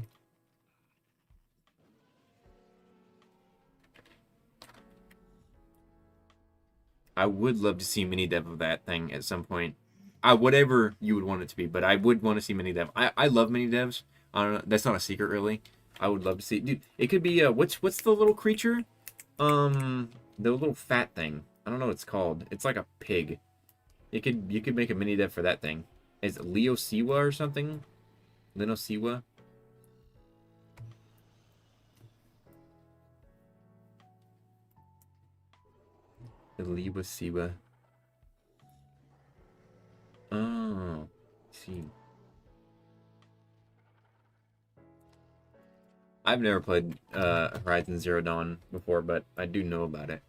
I would love to see mini dev of that thing at some point. Whatever you would want it to be, but I would want to see mini dev. I love mini devs. I don't know. That's not a secret, really. I would love to see, dude. It could be what's the little creature? The little fat thing. I don't know what it's called. It's like a pig. You could make a mini dev for that thing. Is it Leo Siwa or something? Lino Siwa? Leo Siwa. Oh, I see. I've never played Horizon Zero Dawn before, but I do know about it.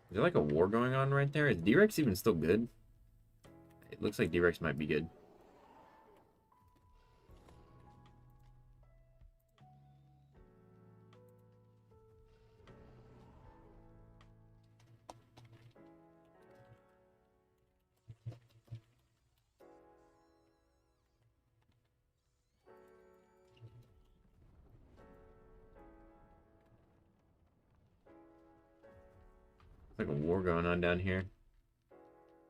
Is there like a war going on right there? Is D-Rex even still good? It looks like D-Rex might be good. Like a war going on down here.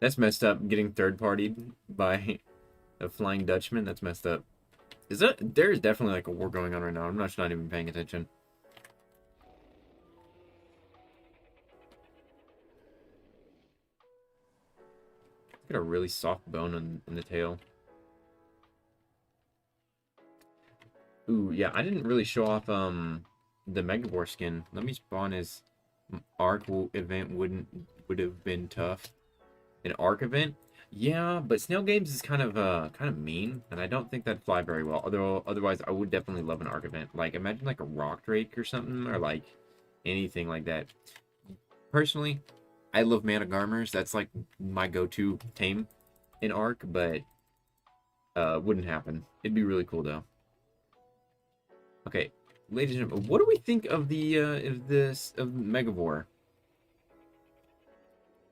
That's messed up, getting third-partied by a Flying Dutchman. That's messed up. There is definitely like a war going on right now. I'm not even paying attention. Got a really soft bone in the tail. Ooh, yeah, I didn't really show off the Megavore skin. Let me spawn his Arc event would have been tough. An Arc event? Yeah, but Snail Games is kind of mean, and I don't think that'd fly very well. Although otherwise I would definitely love an Arc event. Like imagine like a Rock Drake or something, or like anything like that. Personally, I love Mana Garmers. That's like my go-to tame in Arc, but wouldn't happen. It'd be really cool though. Okay, ladies and gentlemen, what do we think of the of Megavore?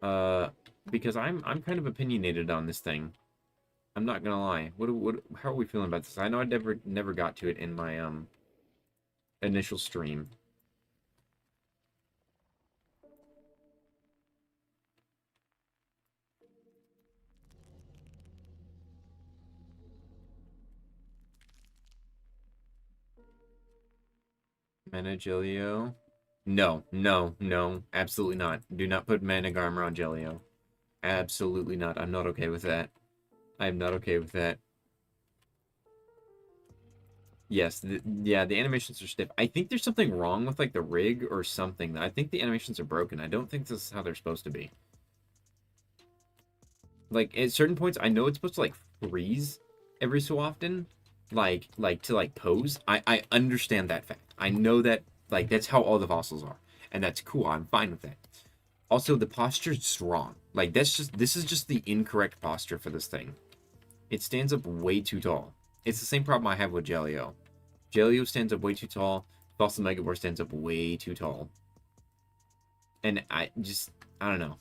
Uh, because I'm kind of opinionated on this thing. I'm not gonna lie. How are we feeling about this? I know I never got to it in my initial stream. Mana Jelio. No, no, no, absolutely not. Do not put Mana Garmer on Jelio. Absolutely not. I'm not okay with that. I'm not okay with that. Yes, yeah, the animations are stiff. I think there's something wrong with like the rig or something. I think the animations are broken. I don't think this is how they're supposed to be. Like at certain points, I know it's supposed to like freeze every so often, like to like pose. I understand that fact. I know that like that's how all the fossils are, and that's cool. I'm fine with that. Also, the posture's wrong. Like this is just the incorrect posture for this thing. It stands up way too tall. It's the same problem I have with Jelio. Jelio stands up way too tall. Fossil Megavore stands up way too tall. And I don't know.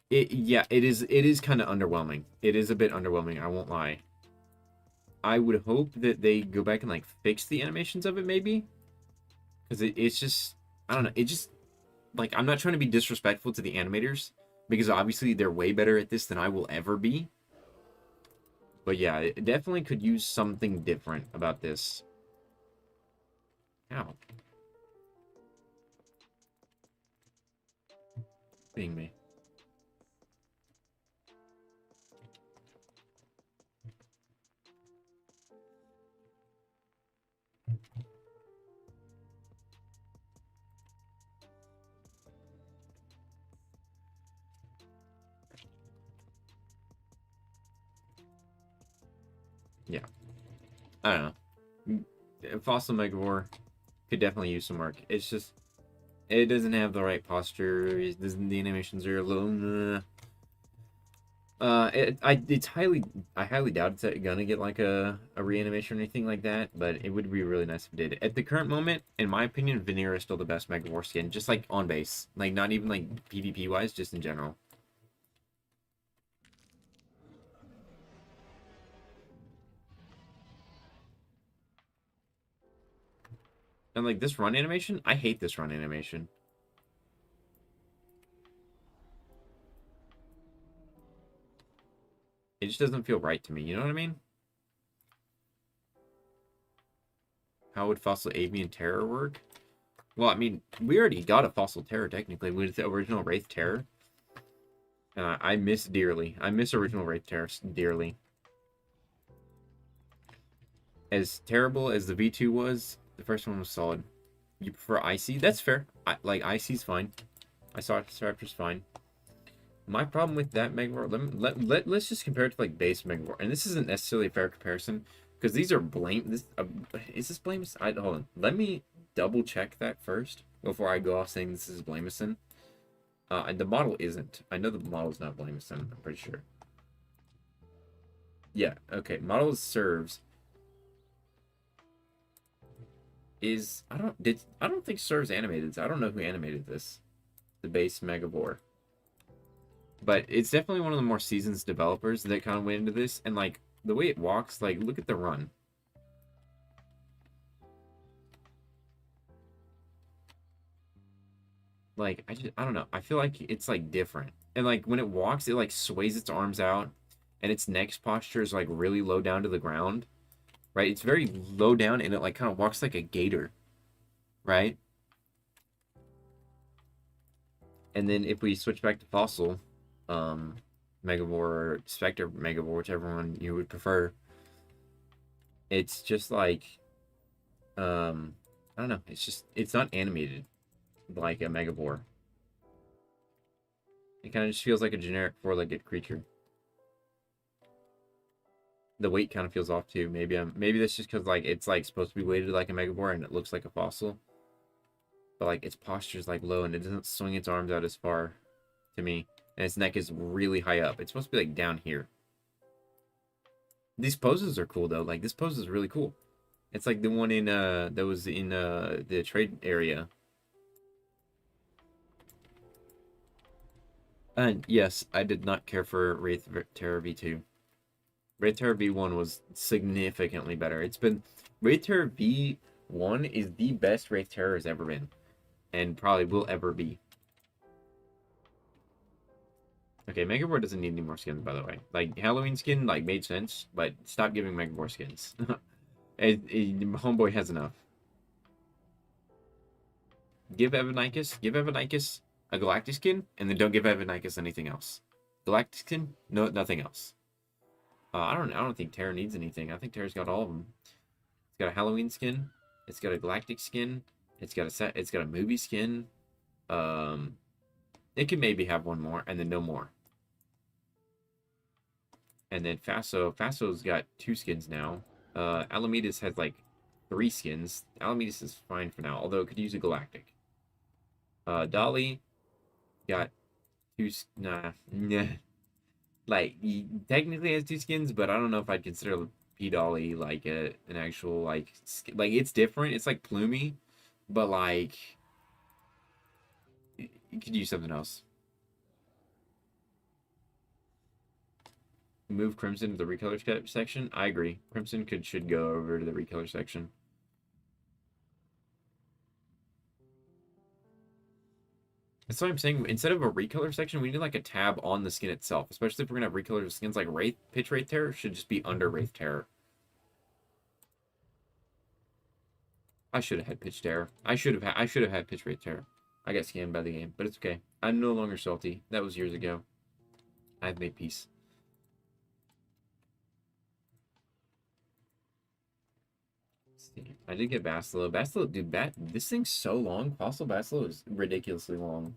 It is kind of underwhelming. It is a bit underwhelming, I won't lie. I would hope that they go back and like fix the animations of it maybe. Because it's just I don't know. It just like I'm not trying to be disrespectful to the animators because obviously they're way better at this than I will ever be. But yeah, it definitely could use something different about this. Ow. Being me. Yeah. I don't know. Fossil Megavore could definitely use some work. It's just it doesn't have the right posture. The animations are a little. I highly doubt it's gonna get like a reanimation or anything like that. But it would be really nice if it did. At the current moment, in my opinion, Veneer is still the best Megavore skin. Just like on base, like not even like PvP wise, just in general. And like this run animation, I hate this run animation. It just doesn't feel right to me. You know what I mean? How would Fossil Avian Terror work? Well, I mean, we already got a Fossil Terror technically with the original Wraith Terror. And I miss dearly. I miss original Wraith Terror dearly. As terrible as the V2 was, the first one was solid. You prefer Icy? That's fair. Like, Icy's fine. Raptor's fine. My problem with that Megavore, let's just compare it to, like, base Megavore. And this isn't necessarily a fair comparison, because these are is this Blameless? Hold on. Let me double check that first, before I go off saying this is Blameless. And the model isn't. I know the model's not Blameless, I'm pretty sure. Yeah, okay. Model serves is I don't think serves animated. So I don't know who animated this. The base Megavore. But it's definitely one of the more seasoned developers that kind of went into this, and like the way it walks, like look at the run. Like I don't know. I feel like it's like different. And like when it walks, it like sways its arms out and its neck posture is like really low down to the ground. Right? It's very low down and it like kind of walks like a gator. Right? And then if we switch back to Fossil, Megavore or Spectre Megavore, whichever one you would prefer, it's just like I don't know, it's not animated like a Megavore. It kind of just feels like a generic four-legged creature. The weight kind of feels off too. Maybe that's just because like it's like supposed to be weighted like a Megavore and it looks like a fossil. but like its posture's like low and it doesn't swing its arms out as far to me. And its neck is really high up. It's supposed to be like down here. These poses are cool though. Like this pose is really cool. It's like the one in that was in the trade area. And yes, I did not care for Wraith Terror V2. Wraith Terror V1 was significantly better. It's been Wraith Terror V1 is the best Wraith Terror has ever been, and probably will ever be. Okay, Megabore doesn't need any more skins, by the way. Like Halloween skin, like made sense, but stop giving Megabore skins. Homeboy has enough. Give Evanicus a Galactic skin, and then don't give Evanicus anything else. Galactic skin, no, nothing else. I don't think Terra needs anything. I think Terra's got all of them. It's got a Halloween skin. It's got a Galactic skin. It's got a movie skin. It can maybe have one more, and then no more. And then Faso's got 2 skins now. Alamedas has like 3 skins. Alamedas is fine for now, although it could use a Galactic. Dolly got 2. Nah. Like he technically has 2 skins, but I don't know if I'd consider P Dolly like an actual like it's different. It's like Plumey, but like you could use something else. Move Crimson to the recolor section. I agree. Crimson should go over to the recolor section. That's what I'm saying. Instead of a recolor section, we need like a tab on the skin itself. Especially if we're gonna have recolor skins like Pitch Wraith Terror should just be under Wraith Terror. I should have had Pitch Terror. I should have had Pitch Wraith Terror. I got scammed by the game, but it's okay. I'm no longer salty. That was years ago. I've made peace. I did get Bastilo. Bastilo, dude, this thing's so long. Fossil Bastilo is ridiculously long.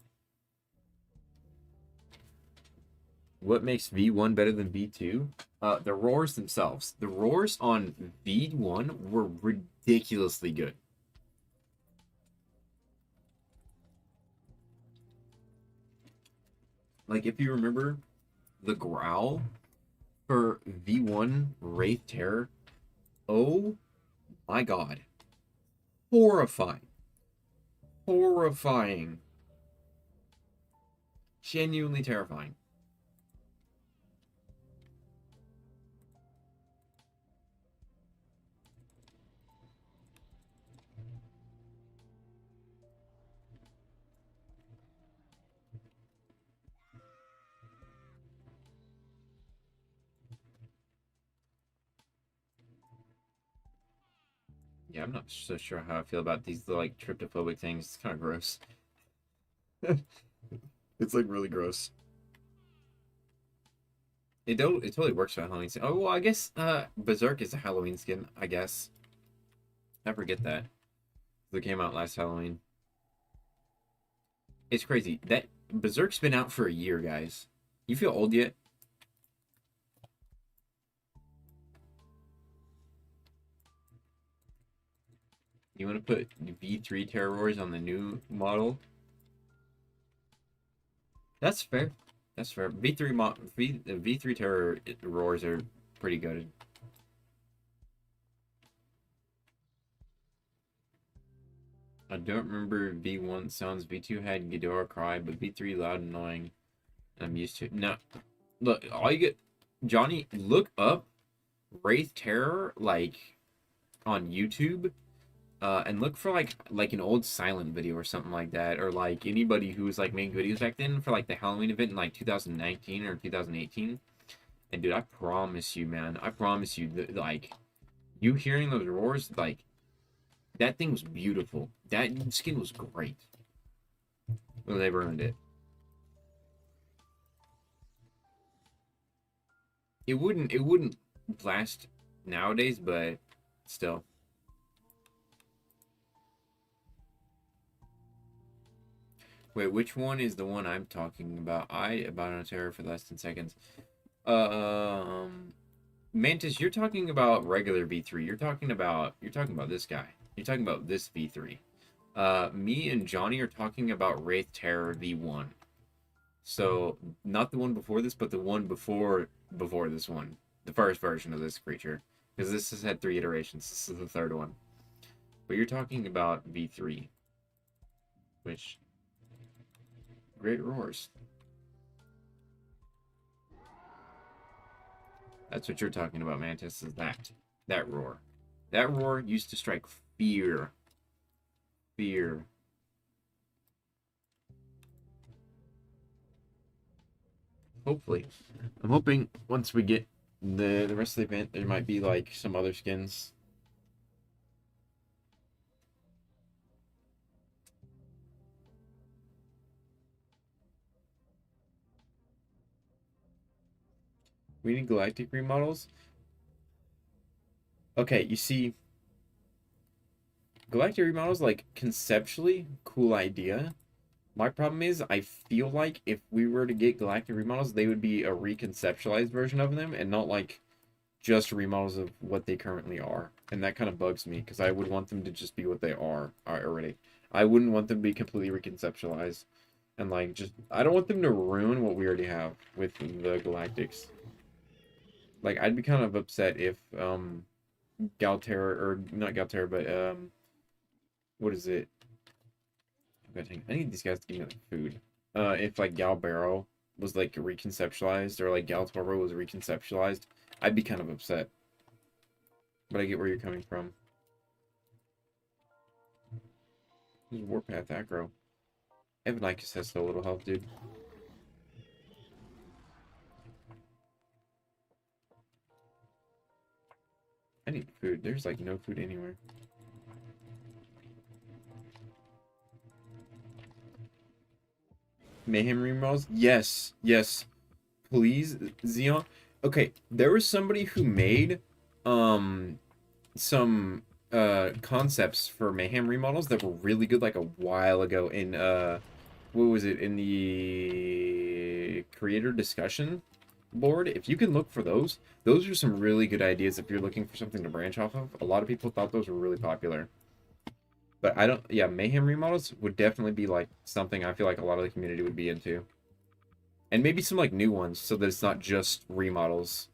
What makes V1 better than V2? The roars themselves. The roars on V1 were ridiculously good. Like, if you remember, the growl for V1 Wraith Terror, oh my god. Horrifying. Horrifying. Genuinely terrifying. Yeah, I'm not so sure how I feel about these like tryptophobic things. It's kind of gross. It's like really gross. It totally works for Halloween skin. Oh well, I guess Berserk is a Halloween skin. I guess. I forget that. It came out last Halloween. It's crazy that Berserk's been out for a year, guys. You feel old yet? You want to put V3 Terrors on the new model? That's fair. That's fair. V3 Terror roars are pretty good. I don't remember V1 sounds. V2 had Ghidorah cry, but V3 loud and annoying. I'm used to it. No, look, all you get, Johnny, look up Wraith Terror like on YouTube. And look for like an old silent video or something like that, or like anybody who was like making videos back then for like the Halloween event in like 2019 or 2018. And dude, I promise you, man, I promise you that like you hearing those roars, like that thing was beautiful. That skin was great. Well, they ruined it. It wouldn't last nowadays, but still. Wait, which one is the one I'm talking about? About on Terror for less than seconds. Mantis, you're talking about regular V3. You're talking about this guy. You're talking about this V3. Me and Johnny are talking about Wraith Terror V1. So not the one before this, but the one before this one, the first version of this creature, because this has had 3 iterations. This is the third one. But you're talking about V3, which great roars. That's what you're talking about, Mantis. Is that roar? That roar used to strike fear, fear. Hopefully, I'm hoping once we get the rest of the event, there might be like some other skins. We need galactic remodels. Okay, you see, galactic remodels, like conceptually, cool idea. My problem is, I feel like if we were to get galactic remodels, they would be a reconceptualized version of them and not like just remodels of what they currently are. And that kind of bugs me because I would want them to just be what they are already. I wouldn't want them to be completely reconceptualized. And like just I don't want them to ruin what we already have with the Galactics. Like I'd be kind of upset if Galterra or not Galterra, but what is it? I need these guys to give me like food. If like Galbarrow was like reconceptualized or like Galtorbo was reconceptualized, I'd be kind of upset. But I get where you're coming from. There's Warpath aggro. Evanicus has so little health, dude. I need food. There's like no food anywhere. Mayhem remodels? Yes, yes. Please, Xeon. Okay, there was somebody who made some concepts for Mayhem remodels that were really good like a while ago in what was it, in the creator discussion board. If you can look for those are some really good ideas if you're looking for something to branch off of. A lot of people thought those were really popular. But I don't, yeah, Mayhem remodels would definitely be like something I feel like a lot of the community would be into. And maybe some like new ones so that it's not just remodels.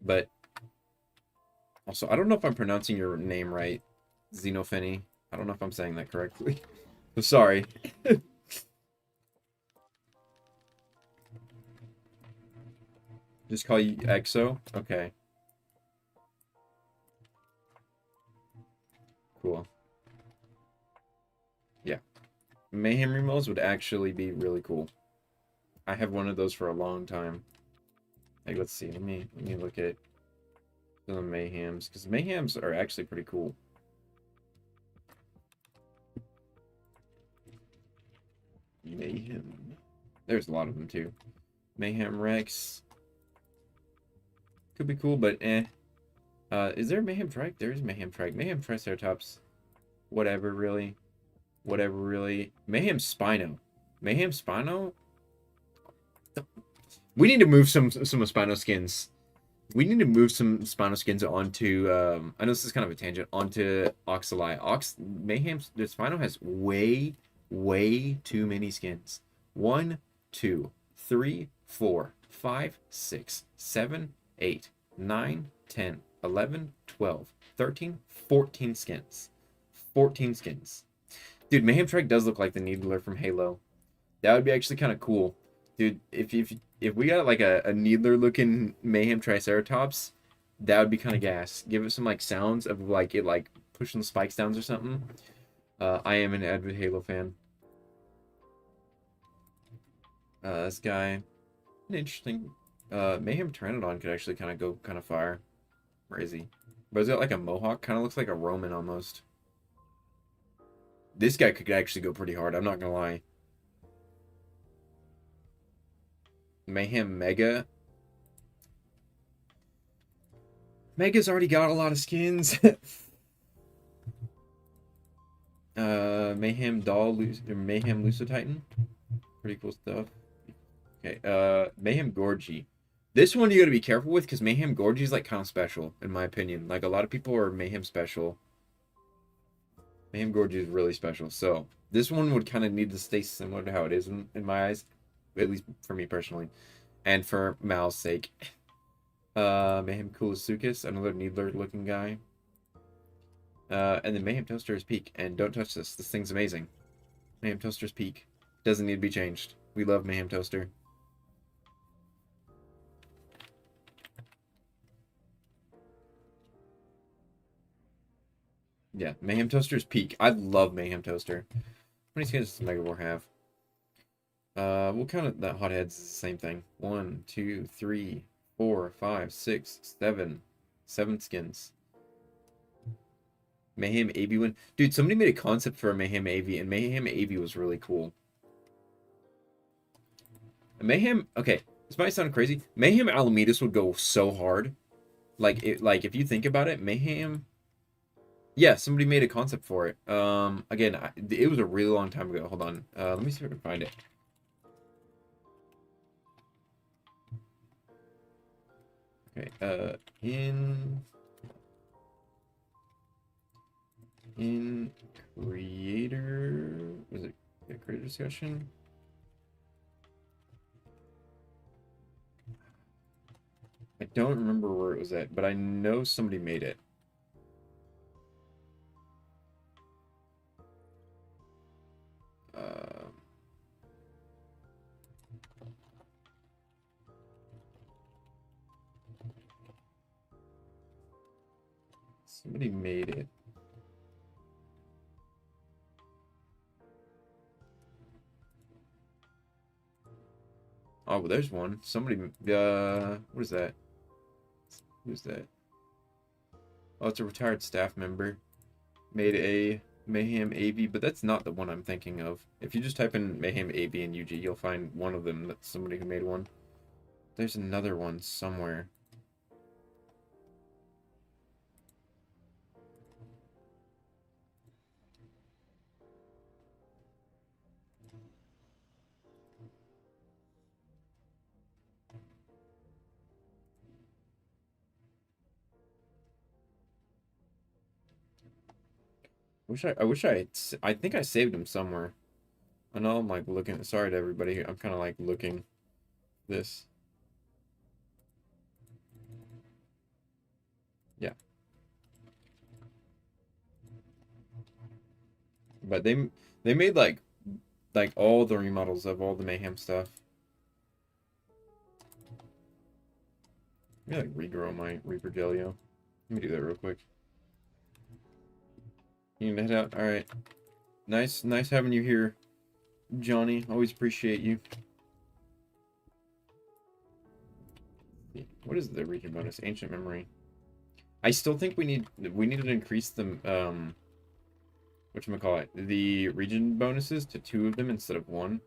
But also, I don't know if I'm pronouncing your name right, Xenopheny. I don't know if I'm saying that correctly. I'm sorry. Just call you EXO? Okay. Cool. Yeah. Mayhem remodels would actually be really cool. I have one of those for a long time. Like, let's see. Let me look at the Mayhems. Because Mayhems are actually pretty cool. Mayhem. There's a lot of them, too. Mayhem Rex. Could be cool, but eh. Is there a Mayhem Trike? There is Mayhem Trike. Mayhem Triceratops. Whatever, really. Whatever, really. Mayhem Spino. Mayhem Spino? We need to move some Spino skins. We need to move some Spino skins onto, I know this is kind of a tangent, onto Oxalai. Mayhem, the Spino has way too many skins. 1, 2, 3, 4, 5, 6, 7, 8, 9, 10, 11, 12, 13, 14 skins. 14 skins. Dude, Mayhem Trike does look like the Needler from Halo. That would be actually kind of cool. Dude, if we got like a Needler looking Mayhem Triceratops, that would be kind of gas. Give it some like sounds of like it like pushing the spikes down or something. I am an avid Halo fan. This guy, an interesting. Mayhem Pteranodon could actually kind of go kind of fire. Where is he? But he's got like a mohawk. Kind of looks like a Roman almost. This guy could actually go pretty hard. I'm not gonna lie. Mayhem Mega. Mega's already got a lot of skins. Mayhem Doll, Mayhem Lusotitan. Pretty cool stuff. Okay, Mayhem Gorgie. This one you gotta be careful with because Mayhem Gorgie is like kind of special, in my opinion. Like a lot of people are Mayhem special. Mayhem Gorge is really special. So this one would kind of need to stay similar to how it is in my eyes, at least for me personally, and for Mal's sake. Mayhem Kulisukis, another Needler looking guy. And then Mayhem Toaster's Peak. And don't touch this. This thing's amazing. Mayhem Toaster's Peak. Doesn't need to be changed. We love Mayhem Toaster. Yeah, Mayhem Toaster's Peak. I love Mayhem Toaster. How many skins does Mega War have? We'll count it that Hotheads is the same thing. 1, 2, 3, 4, 5, 6, 7. 7 skins. Mayhem AV win. Dude, somebody made a concept for a Mayhem AV, and Mayhem AV was really cool. Mayhem, okay, this might sound crazy. Mayhem Alamedas would go so hard. Like if you think about it, Mayhem. Yeah, somebody made a concept for it. Again, it was a really long time ago. Hold on. Let me see if I can find it. Okay, in creator, was it a creator discussion? I don't remember where it was at, but I know somebody made it. Somebody made it. Oh, well, there's one. Somebody, what is that? Who's that? Oh, it's a retired staff member. Made a Mayhem AV, but that's not the one I'm thinking of. If you just type in Mayhem AV in UG, you'll find one of them. That's somebody who made one. There's another one somewhere. I think I saved him somewhere. I know I'm like looking, sorry to everybody, I'm kind of like looking this. Yeah. But they made like all the remodels of all the Mayhem stuff. Let me like regrow my Reaper Delio. Let me do that real quick. You can head out. All right. Nice having you here, Johnny. Always appreciate you. What is the region bonus? Ancient memory. I still think we need to increase them. Whatchamacallit, the region bonuses to 2 of them instead of 1.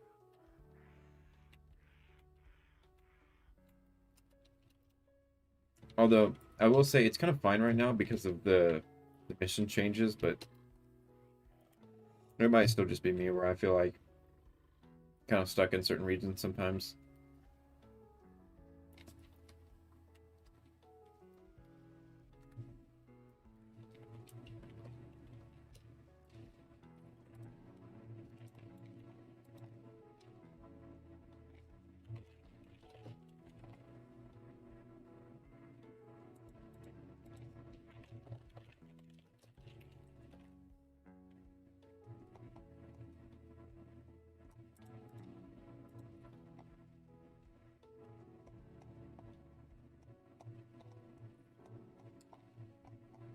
Although I will say it's kind of fine right now because of the mission changes, but it might still just be me where I feel like kind of stuck in certain regions sometimes.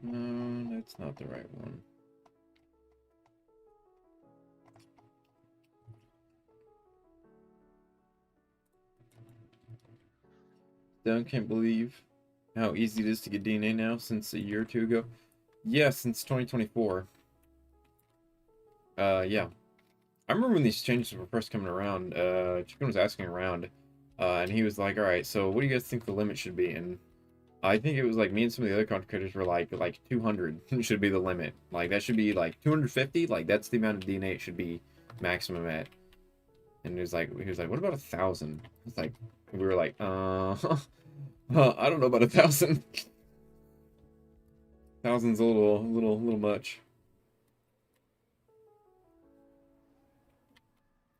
No, that's not the right one. Still can't believe how easy it is to get DNA now since a year or 2 ago. Yeah, since 2024. Yeah. I remember when these changes were first coming around, Chicken was asking around, and he was like, alright, so what do you guys think the limit should be? And I think it was like me and some of the other content creators were like 200 should be the limit. Like that should be like 250, like that's the amount of DNA it should be maximum at. And he was like, what about 1,000? It's like, we were like, I don't know about 1,000. 1,000's a little much.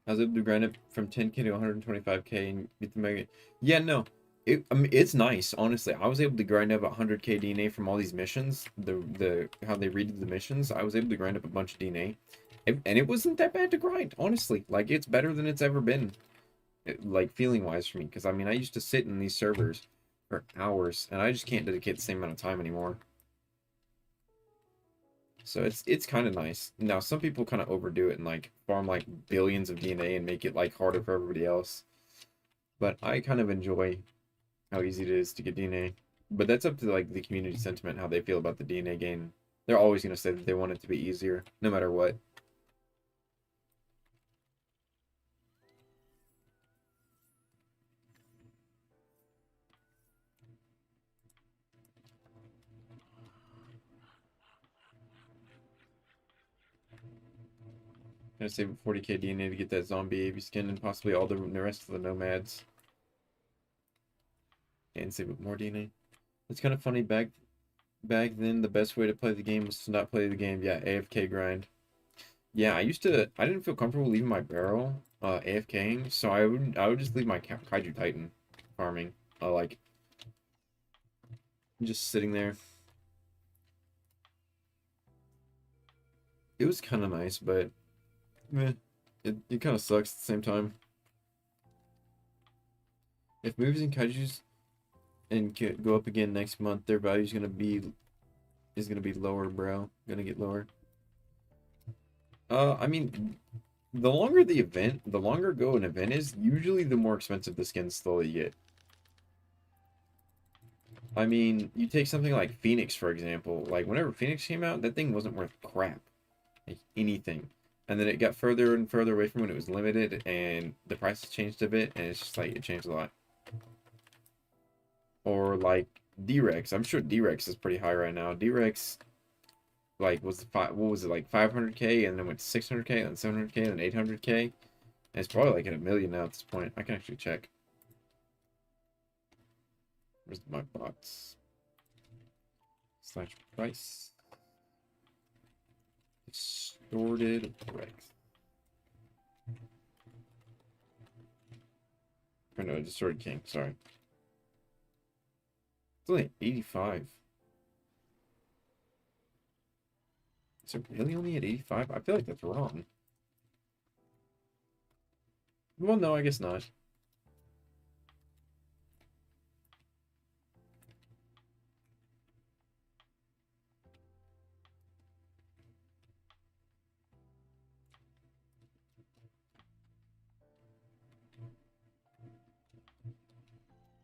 I was able to grind it from 10K to 125K and beat the mega. Yeah, no. I mean, it's nice, honestly. I was able to grind up 100K DNA from all these missions. How they read the missions. I was able to grind up a bunch of DNA. And it wasn't that bad to grind, honestly. Like, it's better than it's ever been. Like, feeling-wise for me. Because, I mean, I used to sit in these servers for hours. And I just can't dedicate the same amount of time anymore. So it's kind of nice. Now, some people kind of overdo it and like farm like billions of DNA and make it like harder for everybody else. But I kind of enjoy how easy it is to get DNA. But that's up to like the community sentiment, how they feel about the DNA gain. They're always going to say that they want it to be easier, no matter what. Gonna save 40K DNA to get that zombie AV skin and possibly all the rest of the nomads. And save up more DNA. It's kind of funny, back then the best way to play the game was to not play the game. Yeah, AFK grind. Yeah, I didn't feel comfortable leaving my barrel AFKing, so I would just leave my Kaiju Titan farming. Like just sitting there. It was kind of nice, but eh, it kind of sucks at the same time. If movies and Kaijus go up again next month, their value's gonna be lower, bro. Gonna get lower. I mean, the longer ago an event is, usually the more expensive the skins slowly get. I mean, you take something like Phoenix, for example. Like, whenever Phoenix came out, that thing wasn't worth crap. Like, anything. And then it got further and further away from when it was limited, and the prices changed a bit, and it's just like, it changed a lot. Or, like, D-Rex. I'm sure D-Rex is pretty high right now. D-Rex, like, what was it, like 500K, and then went to 600K, and then 700K, and then 800K. And it's probably like at a million now at this point. I can actually check. Where's my box? Slash price. Distorted Rex. Or no, Distorted King, sorry. It's only 85. Is it really only at 85? I feel like that's wrong. Well, no, I guess not.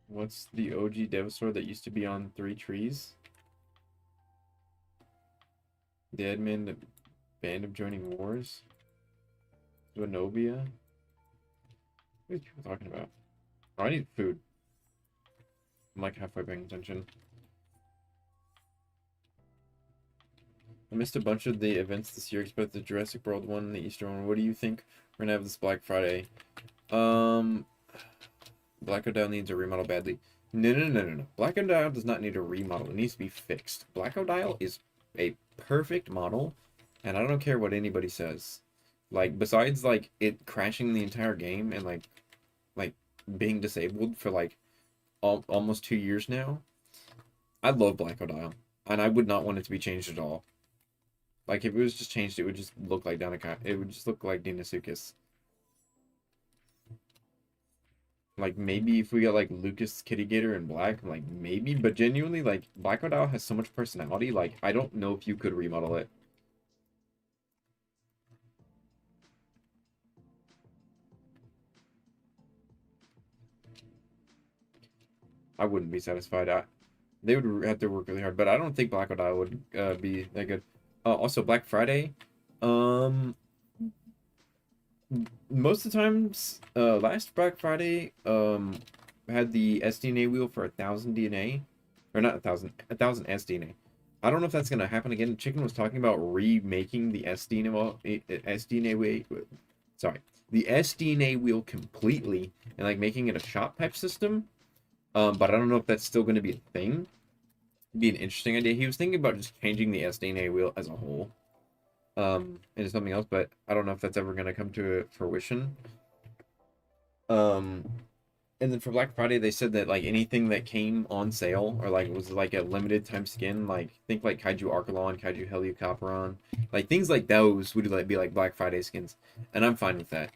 What's the OG Devastator that used to be on 3 trees? The admin band of joining wars? Zenobia? What are these people talking about? Oh, I need food. I'm like halfway paying attention. I missed a bunch of the events this year, except the Jurassic World one and the Easter one. What do you think we're gonna have this Black Friday? Black Dial needs a remodel badly. No. Black Dial does not need a remodel. It needs to be fixed. Black Dial is a perfect model, and I don't care what anybody says. Like, besides, like, it crashing the entire game and, like being disabled for, like, almost 2 years now, I love Black Dial, and I would not want it to be changed at all. Like, if it was just changed, it would just look like it would just look like Dinosaur. Like, maybe if we got, like, Lucas Kitty Gator in black, like, maybe, but genuinely, like, Black Dial has so much personality, like, I don't know if you could remodel it. I wouldn't be satisfied. They would have to work really hard, but I don't think Black Dial would be that good. Also, Black Friday, um, most of the times, last Black Friday, had the SDNA wheel for 1,000 DNA, or not 1,000 SDNA. I don't know if that's gonna happen again. Chicken was talking about remaking the SDNA wheel, sorry, the SDNA wheel completely and like making it a shop type system. But I don't know if that's still gonna be a thing. It'd be an interesting idea. He was thinking about just changing the SDNA wheel as a whole. Into something else, but I don't know if that's ever going to come to fruition. Um, and then for Black Friday, they said that like anything that came on sale or like was like a limited time skin, like think like Kaiju Archelon, Kaiju Heliocopteron, like things like those would like be like Black Friday skins, and I'm fine with that.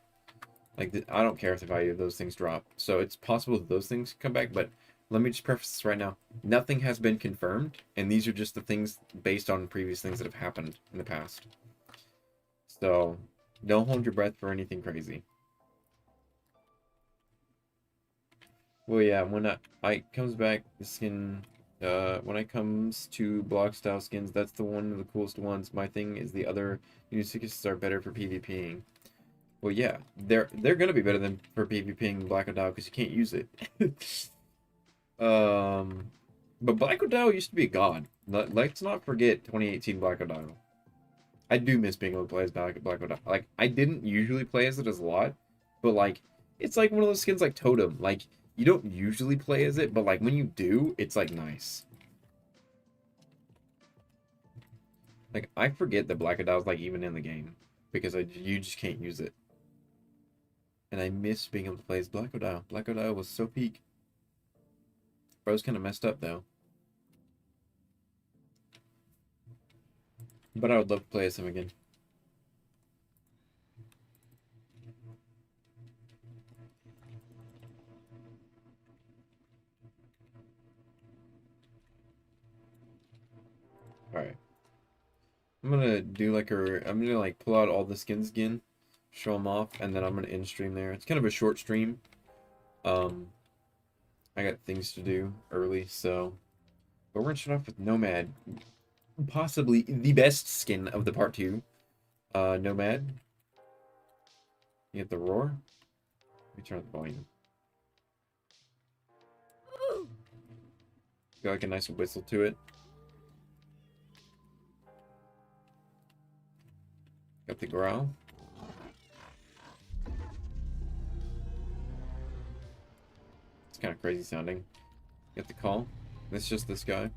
Like I don't care if the value of those things drop. So it's possible that those things come back, but let me just preface this right now. Nothing has been confirmed, and these are just the things based on previous things that have happened in the past. So don't hold your breath for anything crazy. Well, yeah, when I comes back, the skin, when it comes to block style skins, that's the one of the coolest ones. My thing is the other new skins are better for PvPing. Well, yeah, they're gonna be better than for PvPing Black Owl because you can't use it. um, but Black Owl used to be a god. Let's not forget 2018 Black Owl. I do miss being able to play as Black Owl. Like I didn't usually play as it as a lot, but like it's like one of those skins like Totem. Like you don't usually play as it, but like when you do, it's like nice. Like I forget that Black Owl's like even in the game because you just can't use it. And I miss being able to play as Black Owl. Black Owl was so peak. Bro's kind of messed up though. But I would love to play as him again. Alright. I'm gonna do like I'm gonna like pull out all the skins again, show them off, and then I'm gonna end stream there. It's kind of a short stream. Um, I got things to do early, so. But we're gonna start off with Nomad. Possibly the best skin of the part 2. Nomad. You get the roar. Let me turn up the volume. Got like a nice whistle to it. Got the growl. It's kind of crazy sounding. Got the call. It's just this guy.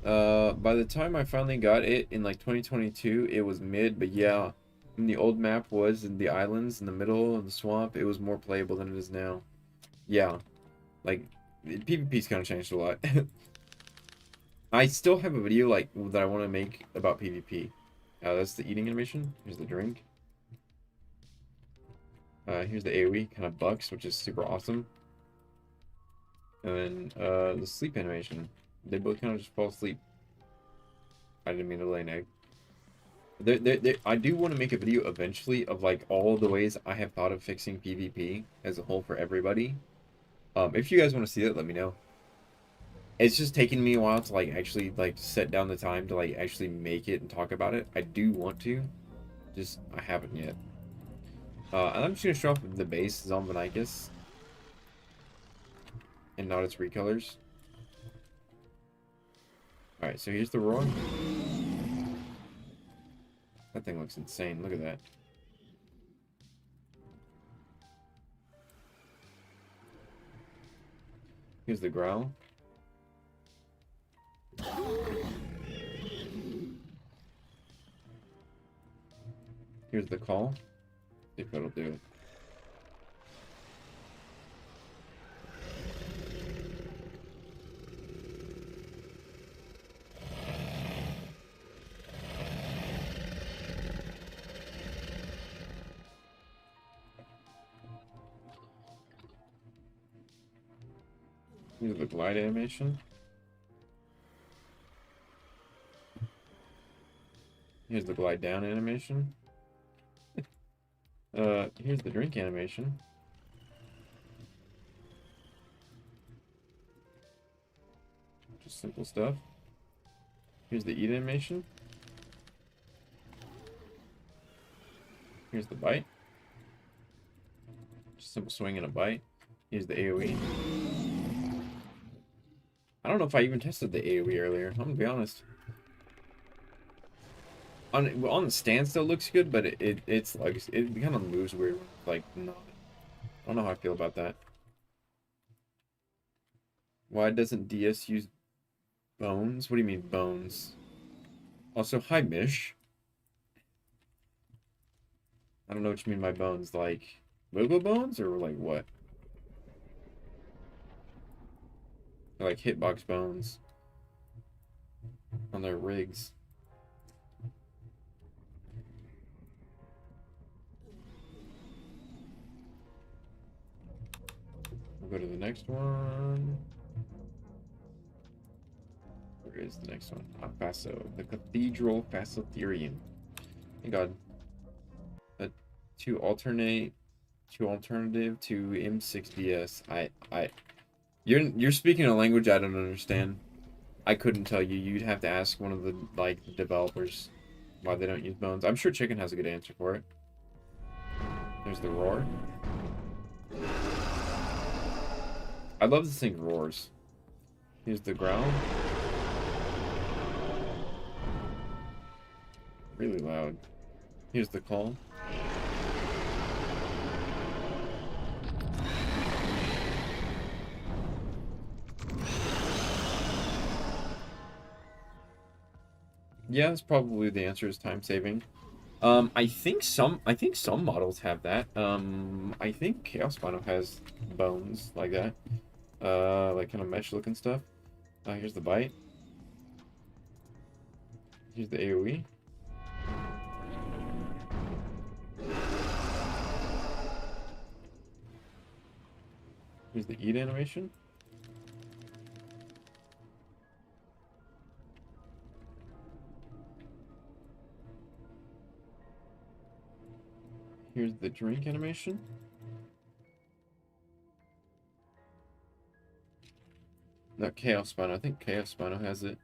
By the time I finally got it in like 2022, it was mid, but yeah, when the old map was in the islands in the middle of the swamp, it was more playable than it is now. Yeah, like PvP's kind of changed a lot. I still have a video like that I want to make about PvP. That's the eating animation. Here's the drink. Here's the AoE, kind of bucks, which is super awesome. And then the sleep animation. They both kind of just fall asleep. I didn't mean to lay an egg. I do want to make a video eventually of like all the ways I have thought of fixing PvP as a whole for everybody. If you guys want to see that, let me know. It's just taking me a while to like actually like set down the time to like actually make it and talk about it. I do want to, just I haven't yet. And I'm just gonna show off the base Zombinicus and not its recolors. Alright, so here's the roar. That thing looks insane. Look at that. Here's the growl. Here's the call. See if that'll do it. Here's the glide animation. Here's the glide down animation. Here's the drink animation. Just simple stuff. Here's the eat animation. Here's the bite. Just simple swing and a bite. Here's the AoE. I don't know if I even tested the AoE earlier. I'm gonna be honest. On the standstill looks good, but it's like it kind of moves weird. Like not. I don't know how I feel about that. Why doesn't DS use bones? What do you mean bones? Also, hi Mish. don't know what you mean by bones. Like, wiggle bones or like what? Or like hitbox bones on their rigs. We'll go to the next one. Where is the next one? Ah, Faso. The Cathedral Fasotherium. Thank God. To alternate to alternative to M6BS. You're speaking a language I don't understand. I couldn't tell you. You'd have to ask one of the developers why they don't use bones. I'm sure Chicken has a good answer for it. There's the roar. I love this thing roars. Here's the growl. Really loud. Here's the call. Yeah, that's probably the answer is time saving. I think some models have that. I think Chaos Spino has bones like that. Like kind of mesh looking stuff. Here's the bite. Here's the AoE. Here's the eat animation. Here's the drink animation. Not Chaos Spino. I think Chaos Spino has it.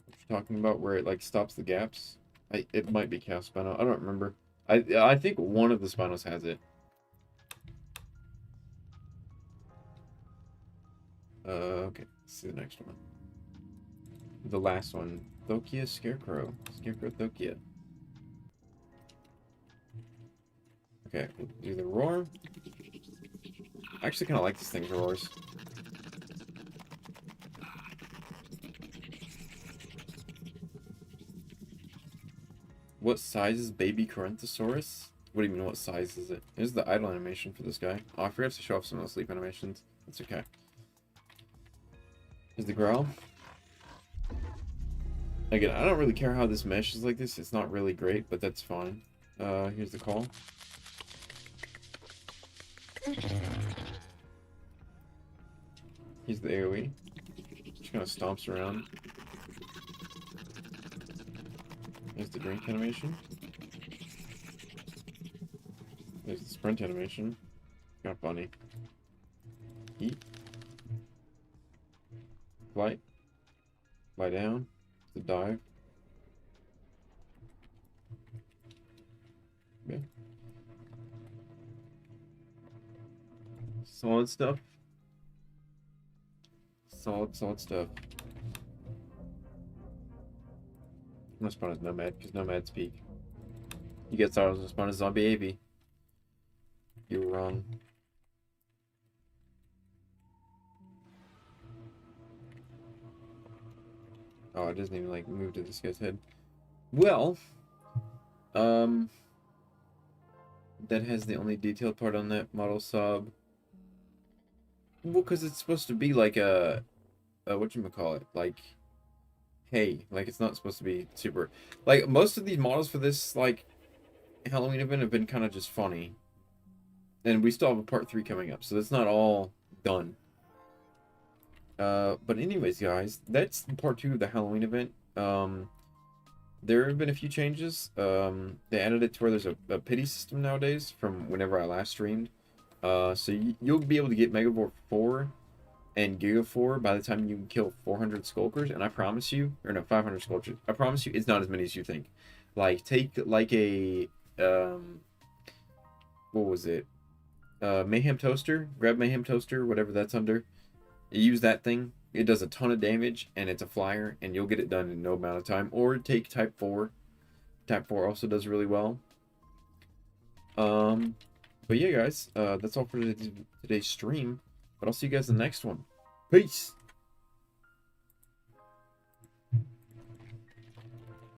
What you're talking about, where it like stops the gaps. It might be Chaos Spino. I don't remember. I think one of the Spinos has it. Okay. Let's see the next one. The last one. Thokia Scarecrow. Scarecrow Thokia. Okay, we'll do the roar. I actually kind of like this thing's roars. What size is baby Corinthosaurus? What do you mean, what size is it? Here's the idle animation for this guy. Oh, I forgot to show off some of the sleep animations. That's okay. Here's the growl. Again, I don't really care how this mesh is like this. It's not really great, but that's fine. Here's the call. Here's the AoE. Just kind of stomps around. There's the drink animation. There's the sprint animation. Kind of funny. Eat. Flight. Lie down. The dive. Yeah. Solid stuff. Solid stuff. I'm gonna spawn as Nomad, because Nomad's peak. You get started to spawn as Zombie AV. You were wrong. Oh, it doesn't even like move to this guy's head. Well, that has the only detailed part on that model sub. Well, because it's supposed to be like a whatchamacallit, like, hey, like it's not supposed to be super, like most of these models for this like Halloween event have been kind of just funny, and we still have a part 3 coming up, so that's not all done. But anyways, guys, that's part 2 of the Halloween event. There have been a few changes. They added it to where there's a pity system nowadays from whenever I last streamed. So you'll be able to get Megavore 4 and Giga 4 by the time you can kill 400 Skulkers, and I promise you, or no, 500 Skulkers, I promise you it's not as many as you think. Like, take, like, a, what was it? Mayhem Toaster, grab Mayhem Toaster, whatever that's under, use that thing, it does a ton of damage, and it's a flyer, and you'll get it done in no amount of time. Or take Type 4, Type 4 also does really well. But yeah, guys, that's all for today's stream, but I'll see you guys in the next one. Peace!